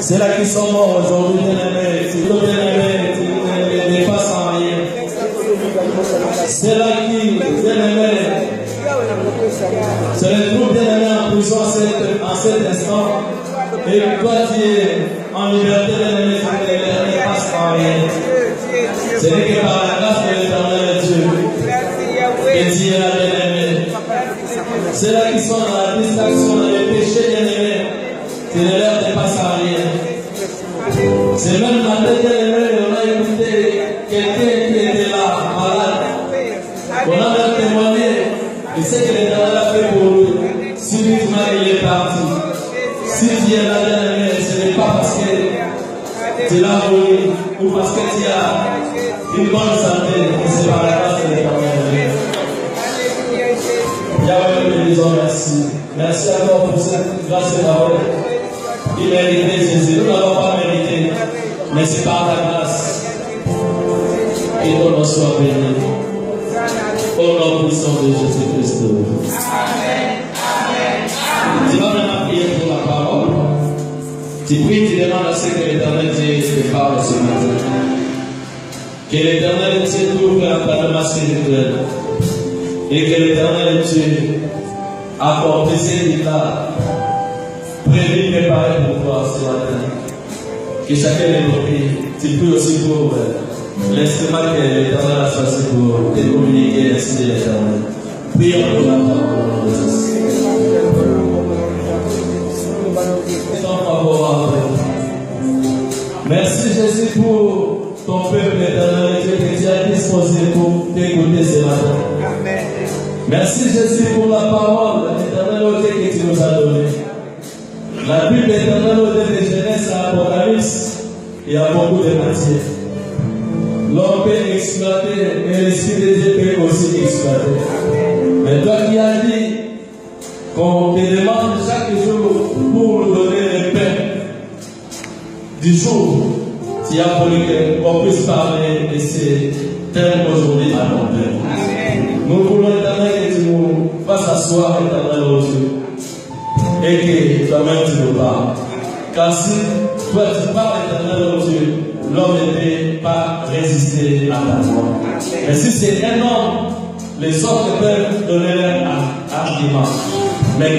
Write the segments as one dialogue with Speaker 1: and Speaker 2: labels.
Speaker 1: C'est là qu'ils sont morts aujourd'hui, bien-aimés. Si vous bien-aimés, n'est pas sans rien. C'est là qui, bien-aimés, c'est le groupe bien-aimé en prison en cet instant. Et toi qui es en liberté, bien-aimé, tu ne passes sans rien. Ce n'est que par la grâce de l'Éternel Dieu que Dieu est là, bien-aimé. C'est là qui sont dans la distraction, dans les péchés, bien-aimés. Tu ne leur dépasses à rien. C'est même matin, bien-aimé, on a écouté quelqu'un qui était là, malade. On a même témoigné de ce que l'Éternel a fait pour lui. Subitement, il est parti. Si tu es là, bien-aimé, ce n'est pas parce que tu l'as voulu ou parce que tu as une bonne santé, mais c'est par la grâce de l'Éternel. Yahweh, nous disons merci. Merci encore pour cette grâce et parole. Il méritait Jésus. Nous n'avons pas mérité, mais c'est par ta grâce. Et ton nom soit béni. Au nom puissant de Jésus-Christ. Amen. Amen. Tu vas maintenant prier pour la parole. Tu pries, tu demandes à ce que l'Éternel Dieu te parle ce matin. Que l'Éternel Dieu t'ouvre l'entendement spirituel. Et que l'Éternel Dieu apporte ses états prévu, préparé pour toi ce matin. Que chacun ait compris. Tu pries aussi pour l'instrument que l'Éternel a choisi pour te communiquer l'esprit de l'Éternel. Prions pour la parole de Jésus. Sans favorable. Merci Jésus pour ton peuple éternel que tu as disposé pour t'écouter ce matin. Merci Jésus pour la parole éternelle que tu nous as donnée. La Bible éternelle de Genèse à Apocalypse, il y a beaucoup de matière. L'homme peut exploiter et l'esprit de Dieu peut aussi exploiter. Mais toi qui as dit qu'on te demande chaque jour pour nous donner le pain du jour, tu as voulu qu'on puisse parler de ces thèmes aujourd'hui à ton Père. Nous voulons éternel que tu nous fasses asseoir éternel au Dieu et que toi-même tu nous parles. Car si toi tu parles éternel au Dieu, l'homme ne peut pas résister à ta voix. Mais si c'est un homme, les autres peuvent donner leur argument. Mais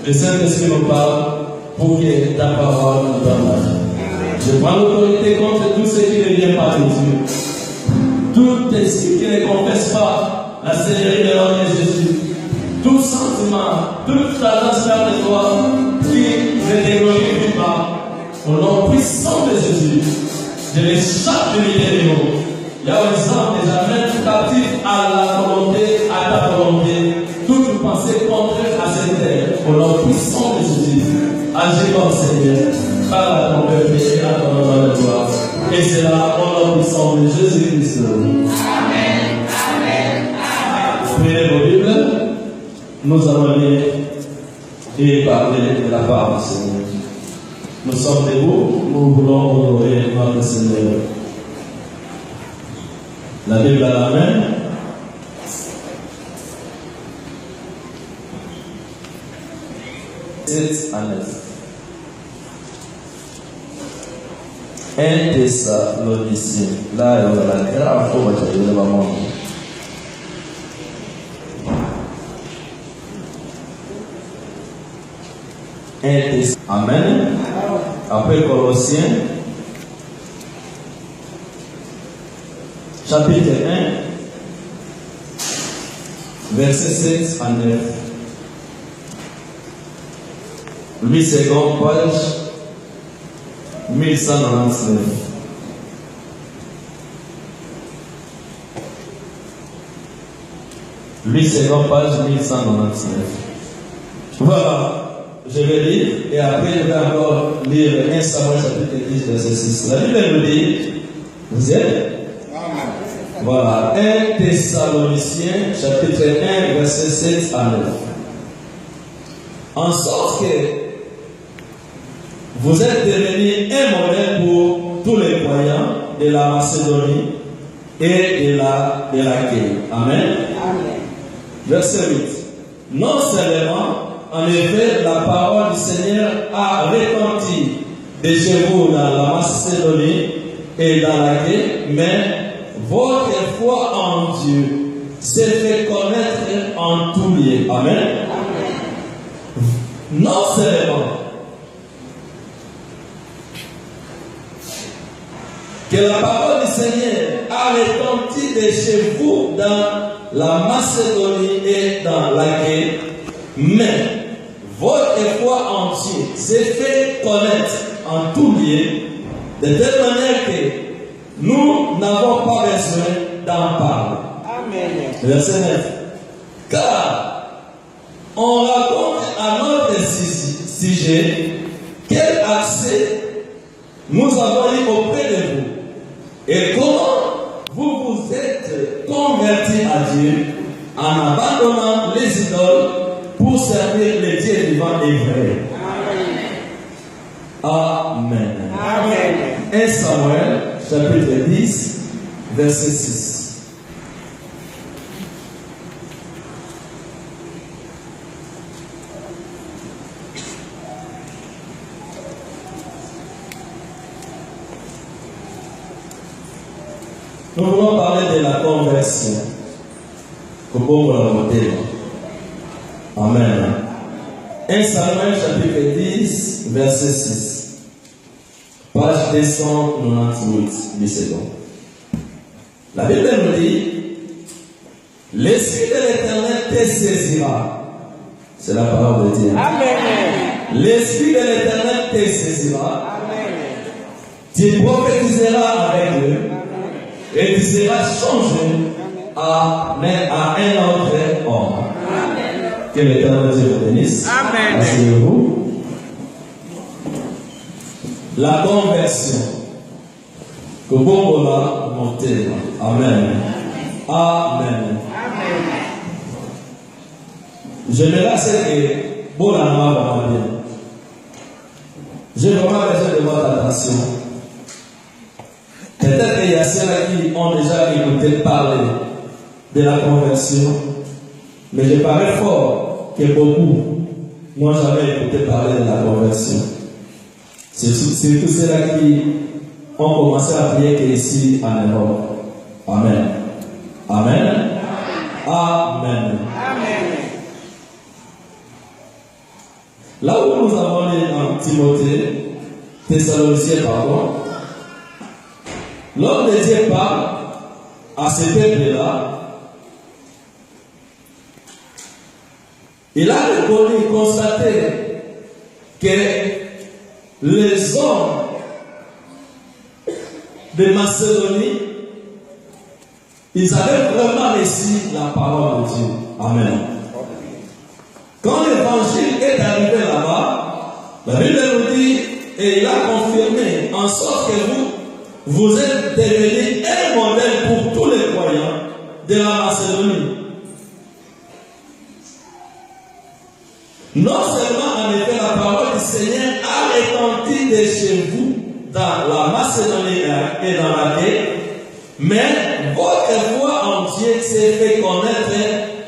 Speaker 1: que le Saint-Esprit nous parle pour que ta parole nous donne la vie. Je prends l'autorité contre tout ce qui ne vient pas de Dieu. Tout esprit qui ne confesse pas la Seigneurie de l'homme de Jésus. Tout sentiment, toute tendance vers de toi qui ne te glorifie pas. Au nom puissant de Jésus, je les chape de l'idée. Il y a un exemple déjà même captif à la volonté, à ta volonté. Toute pensée contraire à cette terre. Au nom puissant de Jésus, agis comme Seigneur. Parle à ton peuple et à ton nom de gloire. Et c'est là, au nom puissant de Jésus-Christ. Amen. Amen. Prenez vos Bibles. Nous allons lire et parler de la parole du Seigneur. Nous sommes debout. Nous voulons honorer notre Seigneur. La Bible à la main. C'est à 9. 1 Thessaloniciens. Là, il y a la grave forme de l'événement. Amen. Après Colossiens, chapitre 1, verset 7 à 9. 8 secondes, page 1199. Page 1199. Voilà, je vais lire et après je vais encore lire 1 Samuel chapitre 10 verset 6. La Bible nous dit, vous êtes? Voilà, 1 Thessaloniciens chapitre 1 verset 7 à 9. En sorte que vous êtes devenus un modèle pour tous les croyants de la Macédonie et de l'Achaïe. Amen. Verset 8. Non seulement, en effet, la parole du Seigneur a retenti de chez vous dans la Macédonie et dans l'Achaïe, mais votre foi en Dieu s'est fait connaître en tout lieu. Amen. Non seulement que la parole du Seigneur a retenti de chez vous dans la Macédonie et dans l'Achaïe, mais votre foi en Dieu s'est fait connaître en tout lieu, de telle manière que nous n'avons pas besoin d'en parler. Amen. Verset 9. Car on raconte à notre sujet quel accès nous avons eu auprès de vous et comment vous vous êtes convertis à Dieu en abandonnant les idoles pour servir les dieux vivants et vrais. Amen. Amen. 1 Samuel chapitre 10 verset 6. Nous voulons parler de la conversion. Comment la modèle. Amen. 1 Samuel chapitre 10, verset 6. Page 298, 10 secondes. La Bible nous dit, l'Esprit de l'Éternel te saisira. C'est la parole de Dieu. Amen. L'Esprit de l'Éternel te saisira. Amen. Tu prophétiseras avec eux. Et tu seras changé à un autre homme. Amen. Que l'Éternel Dieu vous bénisse. Amen. Asseyez-vous. La conversion. Que bon va monter. Amen. Amen. J'aimerais que bon la va bien. J'ai vraiment besoin de votre attention. Peut-être qu'il y a ceux-là qui ont déjà écouté parler de la conversion, mais je parais fort que beaucoup n'ont jamais écouté parler de la conversion. C'est tous ceux-là qui ont commencé à prier ici en Europe. Amen. Amen. Amen. Amen. Là où nous avons lu en Timothée, Thessaloniciens, pardon, l'homme de Dieu parle à ce peuple-là. Il a reconnu, constaté que les hommes de Macédonie, ils avaient vraiment reçu la parole de Dieu. Amen. Quand l'évangile est arrivé là-bas, la Bible nous dit, et il a confirmé, en sorte que vous êtes devenus un modèle pour tous les croyants de la Macédonie. Non seulement en effet la parole du Seigneur a retenti de chez vous dans la Macédonie et dans la terre, mais votre foi en Dieu s'est fait connaître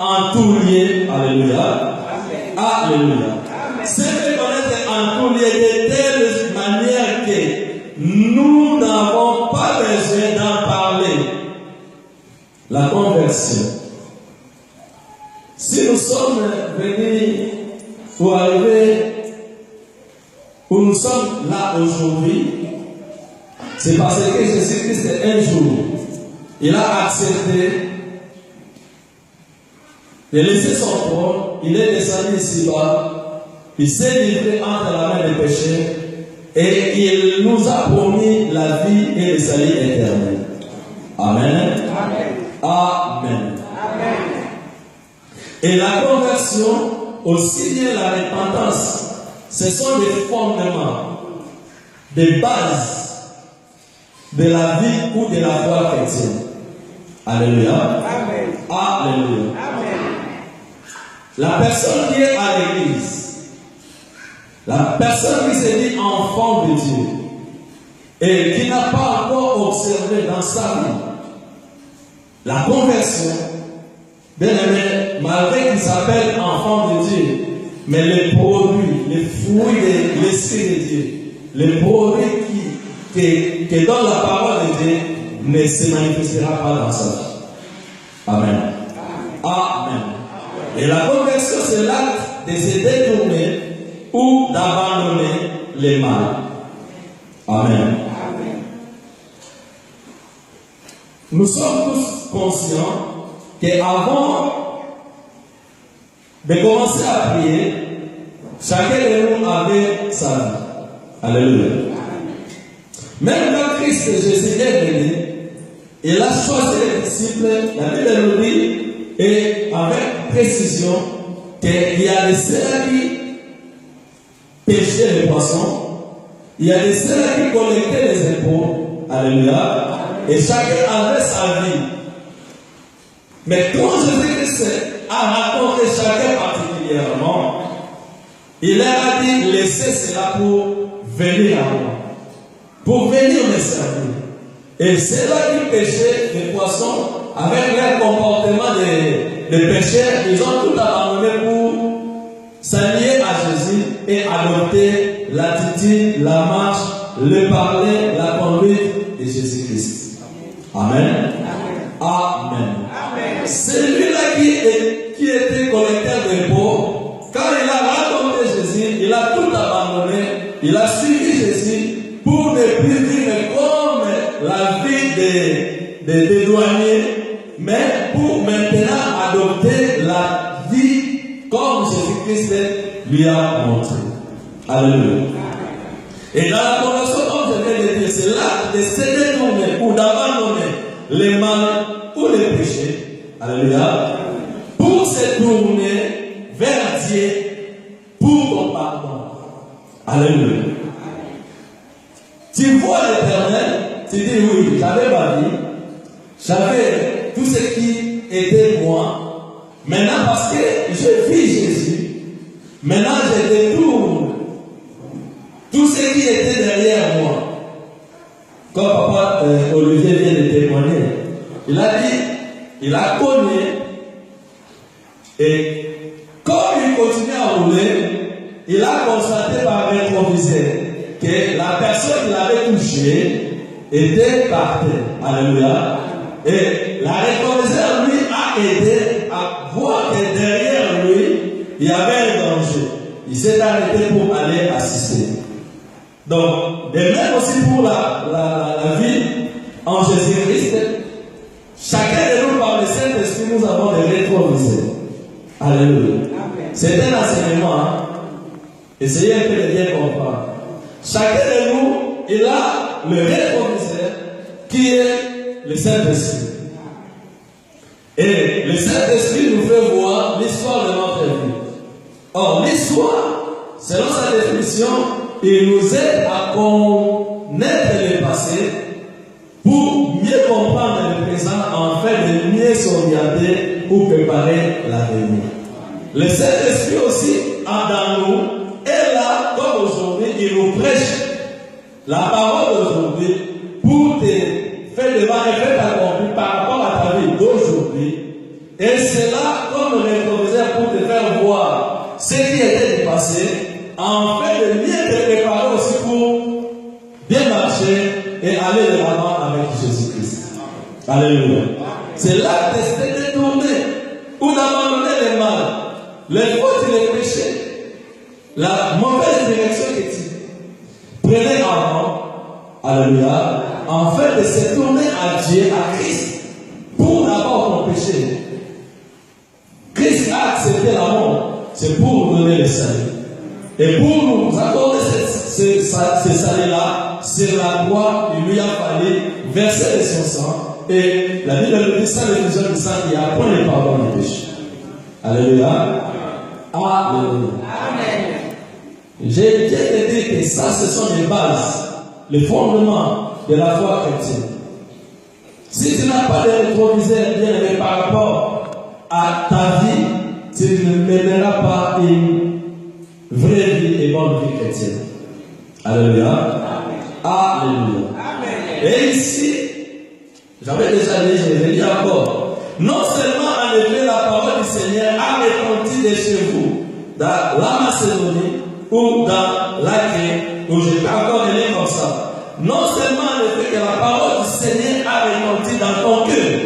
Speaker 1: en tout lieu. Alléluia. Alléluia. C'est fait connaître en tout lieu de telle manière que nous n'avons pas besoin d'en parler. La conversion. Si nous sommes venus pour arriver où nous sommes là aujourd'hui, c'est parce que Jésus-Christ, un jour, il a accepté de laisser son trône, il est descendu ici-bas, il s'est livré entre la main des péchés et il nous a promis la vie et le salut éternel. Amen. Amen. Amen. Amen. Et la conversion, aussi bien la repentance, ce sont des fondements, des bases de la vie ou de la foi chrétienne. Alléluia. Amen. Alléluia. Amen. La personne qui est à l'église, la personne qui se dit enfant de Dieu et qui n'a pas encore observé dans sa vie la conversion, bien aimé, malgré qu'il s'appelle enfant de Dieu, mais les produits, les fruits de l'Esprit de Dieu, les produits qui donnent la parole de Dieu ne se manifestera pas dans sa vie. Amen. Amen. Et la conversion, c'est l'acte de se détourner ou d'abandonner le mal. Amen. Nous sommes tous conscients qu'avant de commencer à prier, chacun de nous avait sa vie. Alléluia. Même quand Christ Jésus est venu, il a choisi les disciples, la Bible nous dit, et avec précision, qu'il y a des ceux qui pêchaient les poissons, il y a des ceux qui collectaient les impôts. Alléluia. Et chacun avait sa vie. Mais quand Jésus-Christ a rencontré chacun particulièrement, il leur a dit, laissez cela pour venir à moi. Pour venir me servir. Et ceux-là qui pêchaient les poissons, avec leur comportement de pécheurs, ils ont tout abandonné pour s'allier à Jésus et adopter l'attitude, la marche, le parler, la conduite de Jésus-Christ. Amen. Amen. Amen. Celui-là qui était collecteur d'impôts, quand il a rencontré Jésus, il a tout abandonné, il a suivi Jésus pour ne plus vivre comme la vie t'éloigner, mais pour maintenant adopter la vie comme Jésus-Christ lui a montré. Alléluia. Et dans la conversion, comme je viens de dire, c'est là de se détourner ou d'abandonner les mal ou les péchés. Alléluia. Pour se tourner vers Dieu pour ton pardon. Alléluia. Tu vois l'Éternel, tu dis oui, j'avais ma vie, j'avais tout ce qui était moi. Maintenant, parce que je vis Jésus, maintenant je détourne tout ce qui était derrière moi. Comme papa Olivier vient de témoigner, il a dit, il a connu, et comme il continue à rouler, il a constaté par rétroviseur que la personne qui l'avait touché était par terre. Alléluia. Et la rétroviseur lui a aidé à voir que derrière lui, il y avait un danger. Il s'est arrêté pour aller assister. Donc, de même aussi pour la vie en Jésus-Christ, chacun de nous, par le Saint-Esprit, nous avons des rétroviseurs. Alléluia. C'est un enseignement. Hein? Essayez un peu de bien comprendre. Chacun de nous, il a le rétroviseur qui est le Saint-Esprit. Et le Saint-Esprit nous fait voir l'histoire de notre vie. Or, l'histoire, selon sa définition, il nous aide à connaître le passé pour mieux comprendre le présent, afin de mieux s'orienter pour préparer l'avenir. Le Saint-Esprit aussi, dans nous, est là, comme aujourd'hui, il nous prêche la parole d'aujourd'hui pour te faire devant et faire accomplir par rapport à ta vie d'aujourd'hui. Et c'est là, comme le rétroviseur, pour te faire voir ce qui était du passé, en fait de mieux te préparer aussi pour bien marcher et aller de l'avant avec Jésus-Christ. Alléluia. C'est là de se détourner ou d'abandonner le mal, les fautes et les péchés, la mauvaise direction que tu prenais avant. Alléluia. En fait de se tourner à Dieu, à Christ, pour d'abord ton péché. Christ a accepté la mort, c'est pour nous donner le salut. Et pour nous accorder ce salut-là, sur la croix, il lui a fallu verser de son sang. Et la Bible nous dit ça, l'effusion du sang qui apprend le pardon des péchés. Alléluia. Alléluia. Amen. J'ai bien dit que ça, ce sont les bases, les fondements de la foi chrétienne. Si tu n'as pas de rétroviseur bien aimé par rapport à ta vie, tu ne mèneras pas une vraie vie et bonne vie chrétienne. Alléluia. Alléluia. Et ici, j'avais déjà dit, je vais dire encore, non seulement en effet la parole du Seigneur a retenti de chez vous, dans la Macédonie ou dans l'Achaïe, où je peux encore aller comme ça. Non seulement en effet que la parole du Seigneur a retenti dans ton cœur,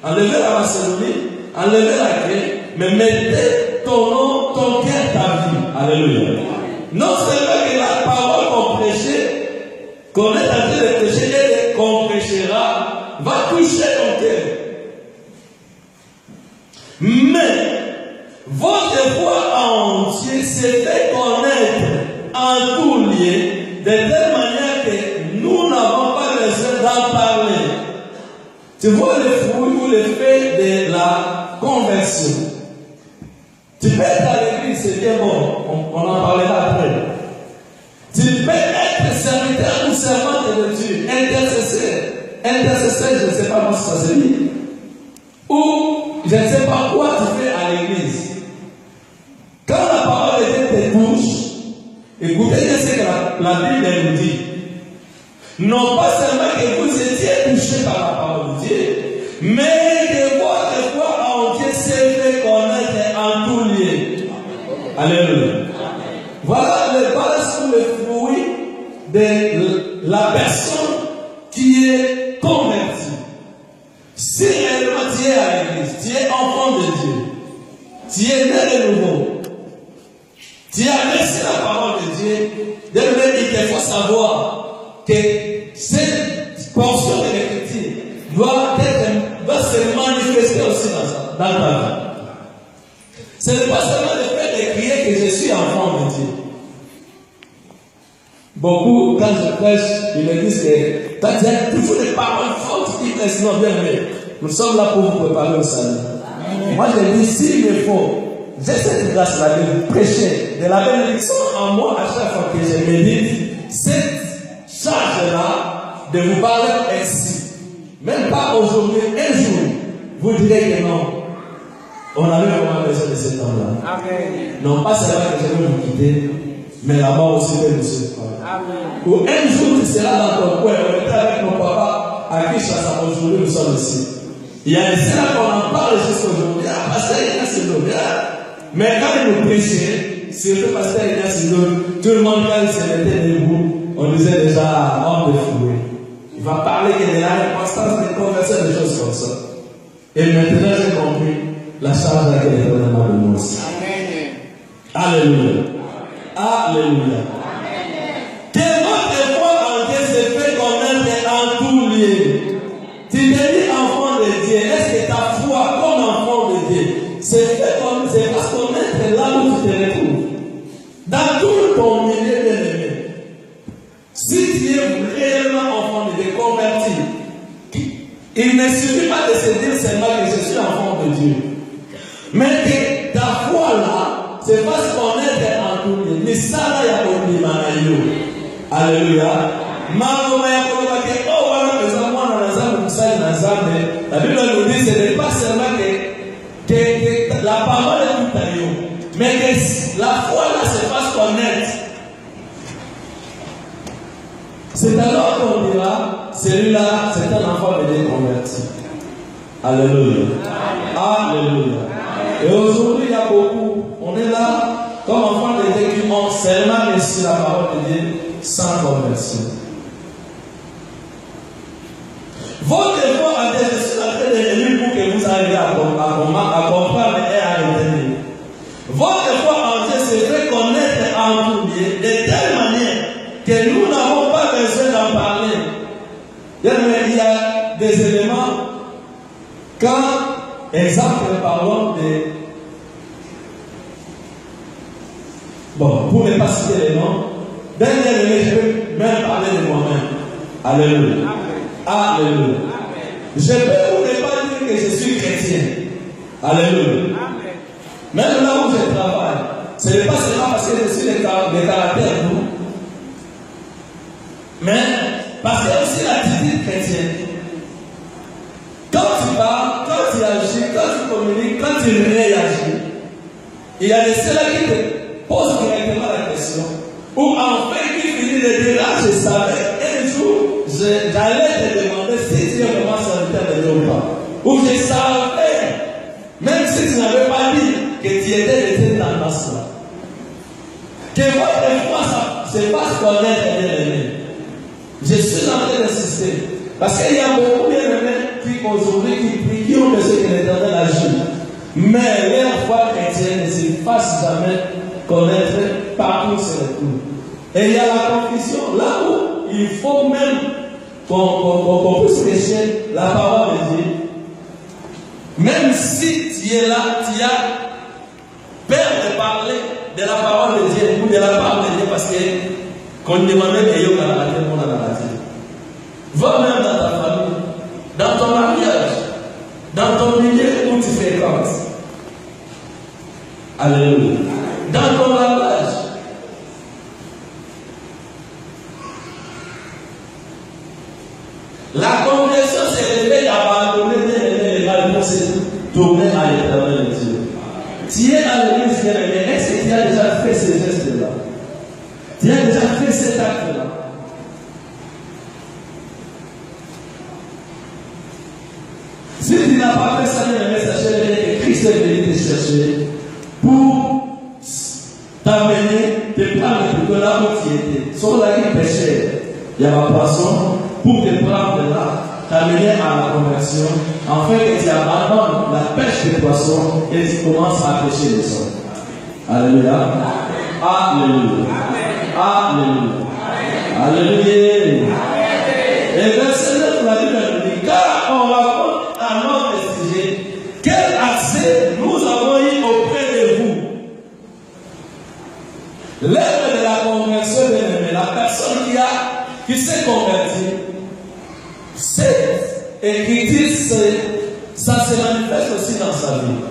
Speaker 1: enlevez la Macédonie, enlevez l'Achaïe, mais mettez ton nom, ton cœur, ta vie. Alléluia. Non seulement que la parole qu'on prêchait, qu'on est en train de prêcher et qu'on prêchera, va toucher ton cœur. Mais votre foi entière se fait connaître en tout lieu, de telle manière que nous n'avons pas besoin d'en parler. Tu vois le fruit ou l'effet de la conversion. Tu peux être à l'église, c'est bien bon, on en parlera après. Tu peux être serviteur ou servante de Dieu, intercesseur. Intercesseur, je ne sais pas comment ça se dit. Ou je ne sais pas quoi tu fais à l'église. Quand la parole de Dieu te touche, écoutez ce que la Bible nous dit. Non pas seulement que vous étiez touché par la parole de Dieu, mais que votre foi entière s'est fait connaître en tout lieu. Alléluia. Voilà le fruit de la personne qui est convertie. Si réellement tu es à l'église, tu es enfant de Dieu, tu es né de nouveau, tu as reçu la parole de Dieu, de même il faut savoir que cette portion de l'écriture doit aussi dans ta vie. Ce n'est pas seulement le fait de crier que je suis enfant de Dieu. Beaucoup, quand je prêche, ils me disent que tu as toujours des paroles fortes qui blessent. Non, bien aimé. Nous sommes là pour vous préparer au salut. Moi, je dis, s'il me faut, j'ai cette grâce-là de prêcher, de la bénédiction en moi à chaque fois que je médite, cette charge-là de vous parler ainsi. Même pas aujourd'hui, un jour, vous direz que non. On avait vraiment besoin de cet homme-là. Non pas seulement que je vais vous quitter, mais la mort aussi peut nous séparer. Ou un jour, tu seras dans ton coin, on était avec mon papa à Kinshasa, aujourd'hui nous sommes ici. Il y a des scènes qu'on en parle jusqu'à aujourd'hui. Ah, pasteur Ignace Ndo. Mais quand il nous prêchait, surtout pasteur Ignace Ndo, tout le monde, quand il se mettait debout, on disait déjà homme de fouet. Il va parler de la constance de converser des choses comme ça. Et maintenant, j'ai compris la charge à laquelle est vraiment de nous aussi. Alléluia. Alléluia. Que votre foi en Dieu se fait connaître en tout lieu. Tu te dis enfant de Dieu. Est-ce que ta foi comme enfant de Dieu se fait connaître là où tu te retrouves? Dans tout ton milieu bien-aimé. Si tu es réellement enfant de Dieu, converti, il ne suffit pas de se dire seulement que je suis enfant de Dieu. Mais que ta foi là se fasse connaître en tout lieu. Mais ça là, il y a compris, Manayo. Alléluia. La Bible nous dit que ce n'est pas seulement que la parole est tout à l'heure, mais que la foi là se fasse connaître. C'est alors qu'on dira, celui-là, c'est un enfant de Dieu converti. Alléluia. Alléluia. Et aujourd'hui, il y a beaucoup, on est là comme enfants de Dieu qui ont seulement reçu la parole de Dieu sans conversion. Votre foi en Dieu, je suis en train de lire pour que vous arriviez à comprendre et à retenir. Votre foi en Dieu se fait connaître en tout lieu de telle manière que nous n'avons pas besoin d'en parler. Il y a des éléments, quand, exemple, parlons de. Bon, pour ne pas citer les noms, dernier, je vais même parler de moi-même. Alléluia. Alléluia. Je peux ou ne pas dire que je suis chrétien. Alléluia. Même là où je travaille, ce n'est pas seulement parce que je suis de caractère doux, mais parce qu'il y a aussi l'attitude chrétienne. Quand tu parles, quand tu agis, quand tu communiques, quand tu réagis, il y a des ceux-là qui te posent directement la question. Ou en fait, qui finit de dire, là, je savais, un jour, j'allais te demander si tu es vraiment serviteur de Dieu ou pas. Ou je savais, même si tu n'avais pas dit que tu étais de cette tendance-là. Que votre foi se fasse connaître, bien-aimé. Je suis en train d'insister. Parce qu'il y a beaucoup bien-aimés qui aujourd'hui qui prient, qui ont besoin que l'Éternel agisse. Mais leur foi chrétienne ne se fasse jamais connaître partout sur le tout. Et il y a la confusion. Là où il faut même qu'on puisse prêcher la parole de Dieu. Même si tu es là, tu as peur de parler de la parole de Dieu ou de la parole de Dieu parce qu'on demandait que Dieu la monde à la Dieu. Va même dans ta famille, dans ton mariage, dans ton milieu où tu fréquentes. Alléluia. Dans ton langage. La conversion, c'est le fait d'abandonner les mal pour se tourner à l'Éternel de Dieu. Tu es à l'église, bien-aimé, est-ce que tu as déjà fait ces gestes-là? Tu as déjà fait cet acte-là? Si tu n'as pas fait ça, bien-aimé, sachez bien que Christ est venu te chercher pour t'amener, te prendre de là où tu étais. Sur la ligne péchère, il y a ma poisson pour te prendre de là, t'amener à la conversion, afin que tu abandonnes la pêche des poissons et tu commences à pêcher les hommes. Alléluia. Alléluia. Alléluia. Alléluia. Et verset 9, la Bible nous dit, car on raconte à notre sujet quel quel accès nous avons eu auprès de vous? L'œuvre de la conversion, la personne qui s'est convertie, cette écriture, ça se manifeste aussi dans sa vie.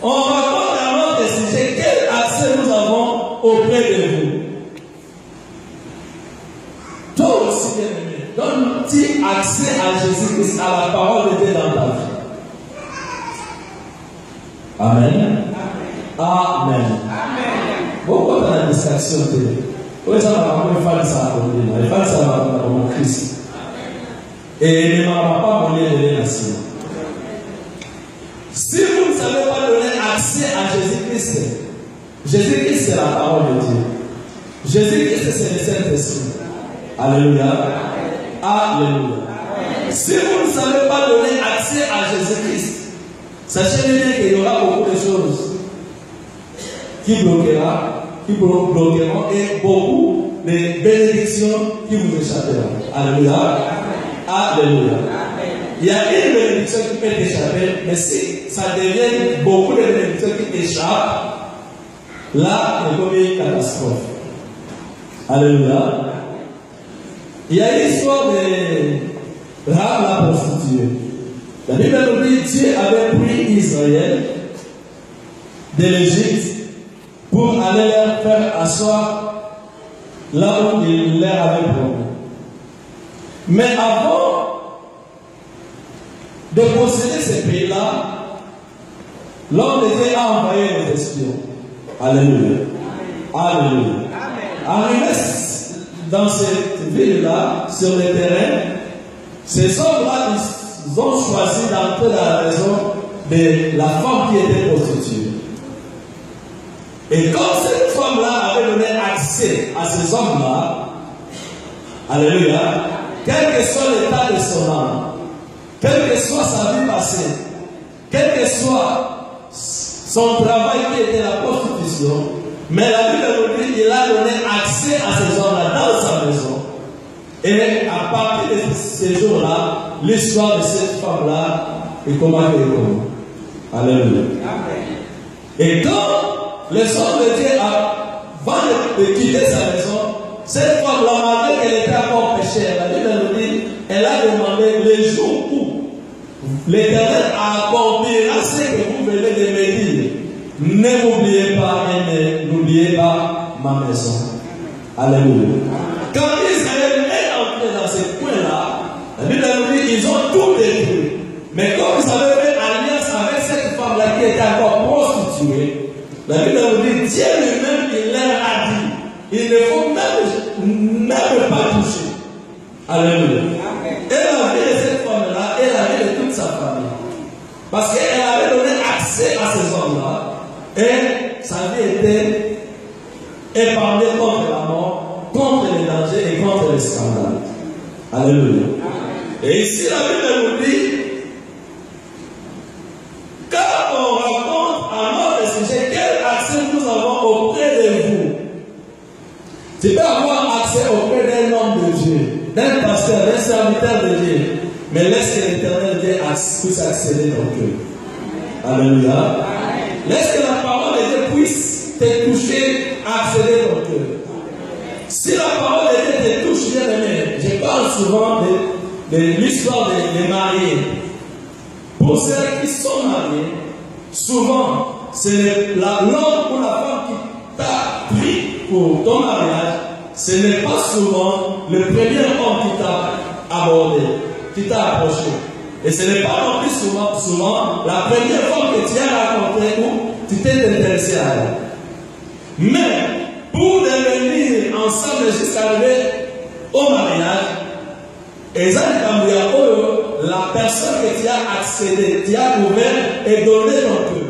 Speaker 1: On raconte à notre sujet quel accès nous avons auprès de vous. Toi aussi, bien-aimé, donne-t-il accès à Jésus-Christ, à la parole de Dieu dans ta vie? Amen. Amen. Pourquoi tu as la distraction? Oui, ça va pas faire ça pour lui. Il va ça pour mon Christ. Et il ne m'a pas volé les nations. Si vous ne savez pas donner accès à Jésus-Christ, Jésus-Christ c'est la parole de Dieu. Jésus-Christ c'est le Saint-Esprit. Alléluia. Alléluia. Si vous ne savez pas donner accès à Jésus-Christ, sachez bien qu'il y aura beaucoup de choses qui bloqueront et beaucoup de bénédictions qui vous échapperont. Alléluia. Alléluia. Il y a une bénédiction qui peut t'échapper, mais si ça devient beaucoup de bénédictions qui t'échappent, là, il y a comme une catastrophe. Alléluia. Il y a l'histoire de Rahab la prostituée. La Bible nous dit que Dieu avait pris Israël de l'Égypte pour aller leur faire asseoir là où il leur avait promis. Mais avant de posséder ce pays-là, l'homme de Dieu a envoyé les espions. Alléluia. Alléluia. Arrivé dans cette ville-là, sur le terrain, ces hommes-là, ils ont choisi d'entrer dans la maison de la femme qui était prostituée. Et comme cette femme-là avait donné accès à ces hommes-là, alléluia, quel que soit l'état de son âme, quelle que soit sa vie passée, quel que soit son travail qui était la prostitution, mais la Bible nous dit qu'il a donné accès à ces hommes-là dans sa maison. Et à partir de ces jours-là, l'histoire de cette femme-là est comment elle est connue. Alléluia. Et quand les hommes de Dieu, avant de quitter sa maison, cette femme-là, malgré qu'elle était encore péchée, la Bible nous dit, elle a demandé le jour où l'Éternel accomplira ce que vous venez de me dire. Ne m'oubliez pas et n'oubliez pas ma maison. Alléluia. Quand Israël est entré dans ce point-là, la Bible nous dit qu'ils ont tout détruit. Mais comme ils avaient fait alliance avec cette femme-là qui était encore prostituée, la Bible nous dit Dieu lui-même, il leur a dit, il ne faut même pas toucher. Alléluia. Et la vie de cette femme-là est la vie de toute sa famille. Parce qu'elle avait donné accès à ces hommes-là. Et sa vie était épargnée contre la mort, contre les dangers et contre les scandales. Alléluia. Et ici, la Bible nous dit, quand on raconte à notre sujet quel accès nous avons auprès de vous, tu peux avoir accès auprès d'un homme de Dieu, d'un pasteur, d'un serviteur de Dieu, mais laisse que l'Éternel Dieu puisse accéder dans ton cœur. Alléluia. Laisse que la parole de Dieu puisse te toucher, accéder dans ton cœur. Si la parole de Dieu te touche, bien aimé, je parle souvent de l'histoire des mariés. Pour ceux qui sont mariés, souvent, c'est l'homme ou la femme qui t'a pris pour ton mariage. Ce n'est pas souvent le premier homme qui t'a abordé, qui t'a approché. Et ce n'est pas non plus souvent la première fois que tu as rencontré ou tu t'es intéressé à elle. Mais pour devenir ensemble jusqu'à arriver au mariage, la personne que tu as accédé, tu as ouvert et donné ton cœur.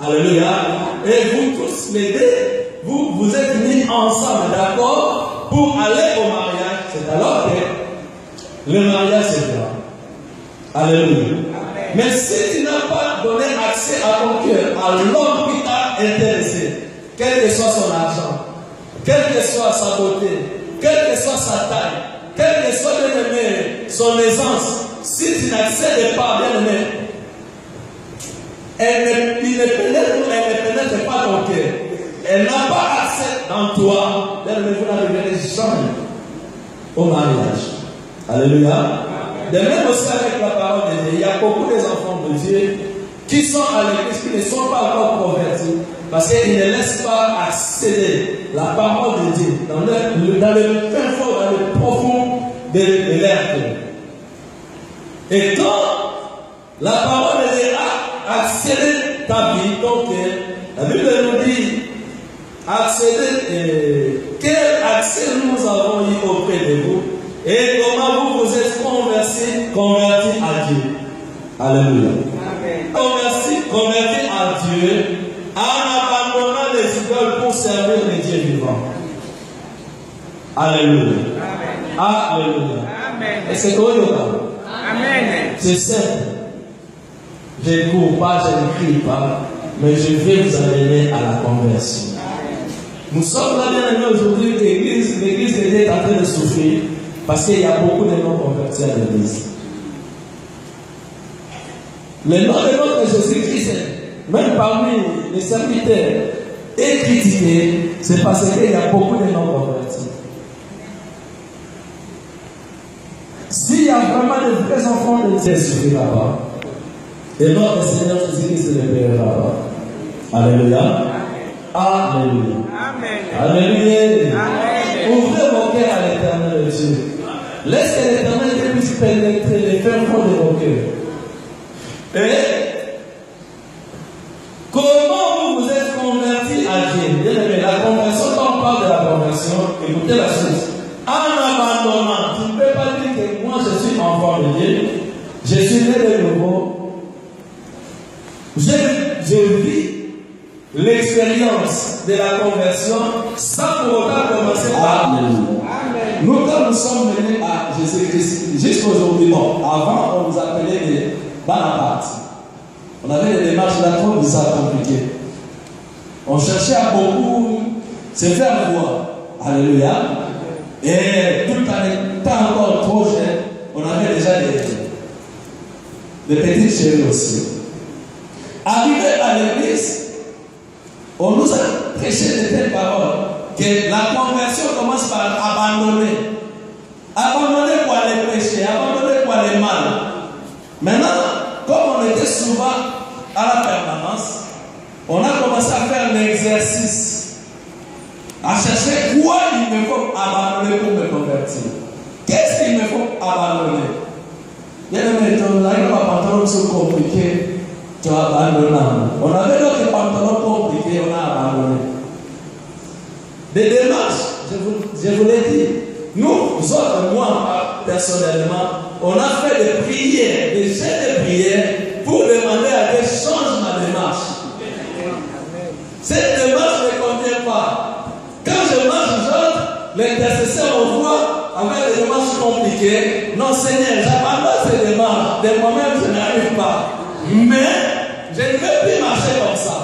Speaker 1: Alléluia. Et vous tous les deux, vous êtes mis ensemble, d'accord, pour aller au mariage. C'est alors que le mariage se fera. Alléluia. Mais si tu n'as pas donné accès à ton cœur, à l'homme qui t'a intéressé, quel que soit son argent, quelle que soit sa beauté, quelle que soit sa taille, quelle que soit son aisance, si tu n'accèdes pas, bien aimé, il ne pénètre pas ton cœur. Elle n'a pas accès dans toi. Elle ne vous n'arriverez jamais au mariage. Alléluia. De même aussi avec la parole de Dieu, il y a beaucoup d'enfants de Dieu qui sont à l'église, qui ne sont pas encore convertis, parce qu'ils ne laissent pas accéder la parole de Dieu dans le fin fond, dans le profond de leur cœur. Et quand la parole de Dieu a accédé ta vie, ton cœur, la Bible nous dit accéder, quel accès nous avons eu auprès de vous et comment vous vous êtes convertis à Dieu. Alléluia. Convertis à Dieu en abandonnant les idoles pour servir les dieux vivants. Alléluia. Alléluia. Et c'est quoi le Amen. C'est simple. Je ne cours pas, je ne crie pas, mais je vais vous amener à la conversion. Nous sommes là bien aimés aujourd'hui, l'église de Dieu est en train de souffrir parce qu'il y a beaucoup de non convertis à l'église. Le nom de notre Jésus-Christ, même parmi les serviteurs, est critiqué, c'est parce qu'il y a beaucoup de non convertis. S'il y a vraiment de vrais enfants de Dieu, il ne suffira pas. Et notre Seigneur Jésus-Christ ne le paiera pas. Alléluia. Alléluia. Alléluia. Ouvrez vos cœurs à l'éternel Dieu. Laisse que l'éternel puisse pénétrer les fins fonds de vos cœurs. Et comment vous vous êtes convertis à Dieu? Bien aimé, la conversion, quand on parle de la conversion, écoutez la chose. En abandonnant, tu ne peux pas dire que moi je suis enfant de Dieu, je suis né de nouveau. Je vis l'expérience de la conversion sans pour autant commencer par Amen. Nous, quand nous sommes venus à Jésus-Christ, jusqu'aujourd'hui, bon, avant on nous appelait des Bonaparte. On avait des démarches là trop bizarres, compliquées. On cherchait à beaucoup se faire voir. Alléluia. Et tout en étant encore trop jeune, on avait déjà des petites chéries aussi. Arrivé à l'église, on nous a prêché de telles paroles que la conversion commence par abandonner. Abandonner pour aller prêcher, abandonner pour aller mal. Maintenant, comme on était souvent à la permanence, on a commencé à faire l'exercice, à chercher quoi il me faut abandonner pour me convertir. Qu'est-ce qu'il me faut abandonner? Il y a des pantalons qui sont compliqués. Tu as abandonné. On avait d'autres pantalons compliqués, on a abandonné. Des démarches, je vous l'ai dit. Nous autres, moi, personnellement, on a fait des prières, des jets de prières pour demander à Dieu change ma démarche. Cette démarche ne convient pas. Quand je marche, l'intercesseur on voit avec des démarches compliquées. Non, Seigneur, j'abandonne ces démarches. De moi-même, je n'arrive pas. Mais je ne veux plus marcher comme ça.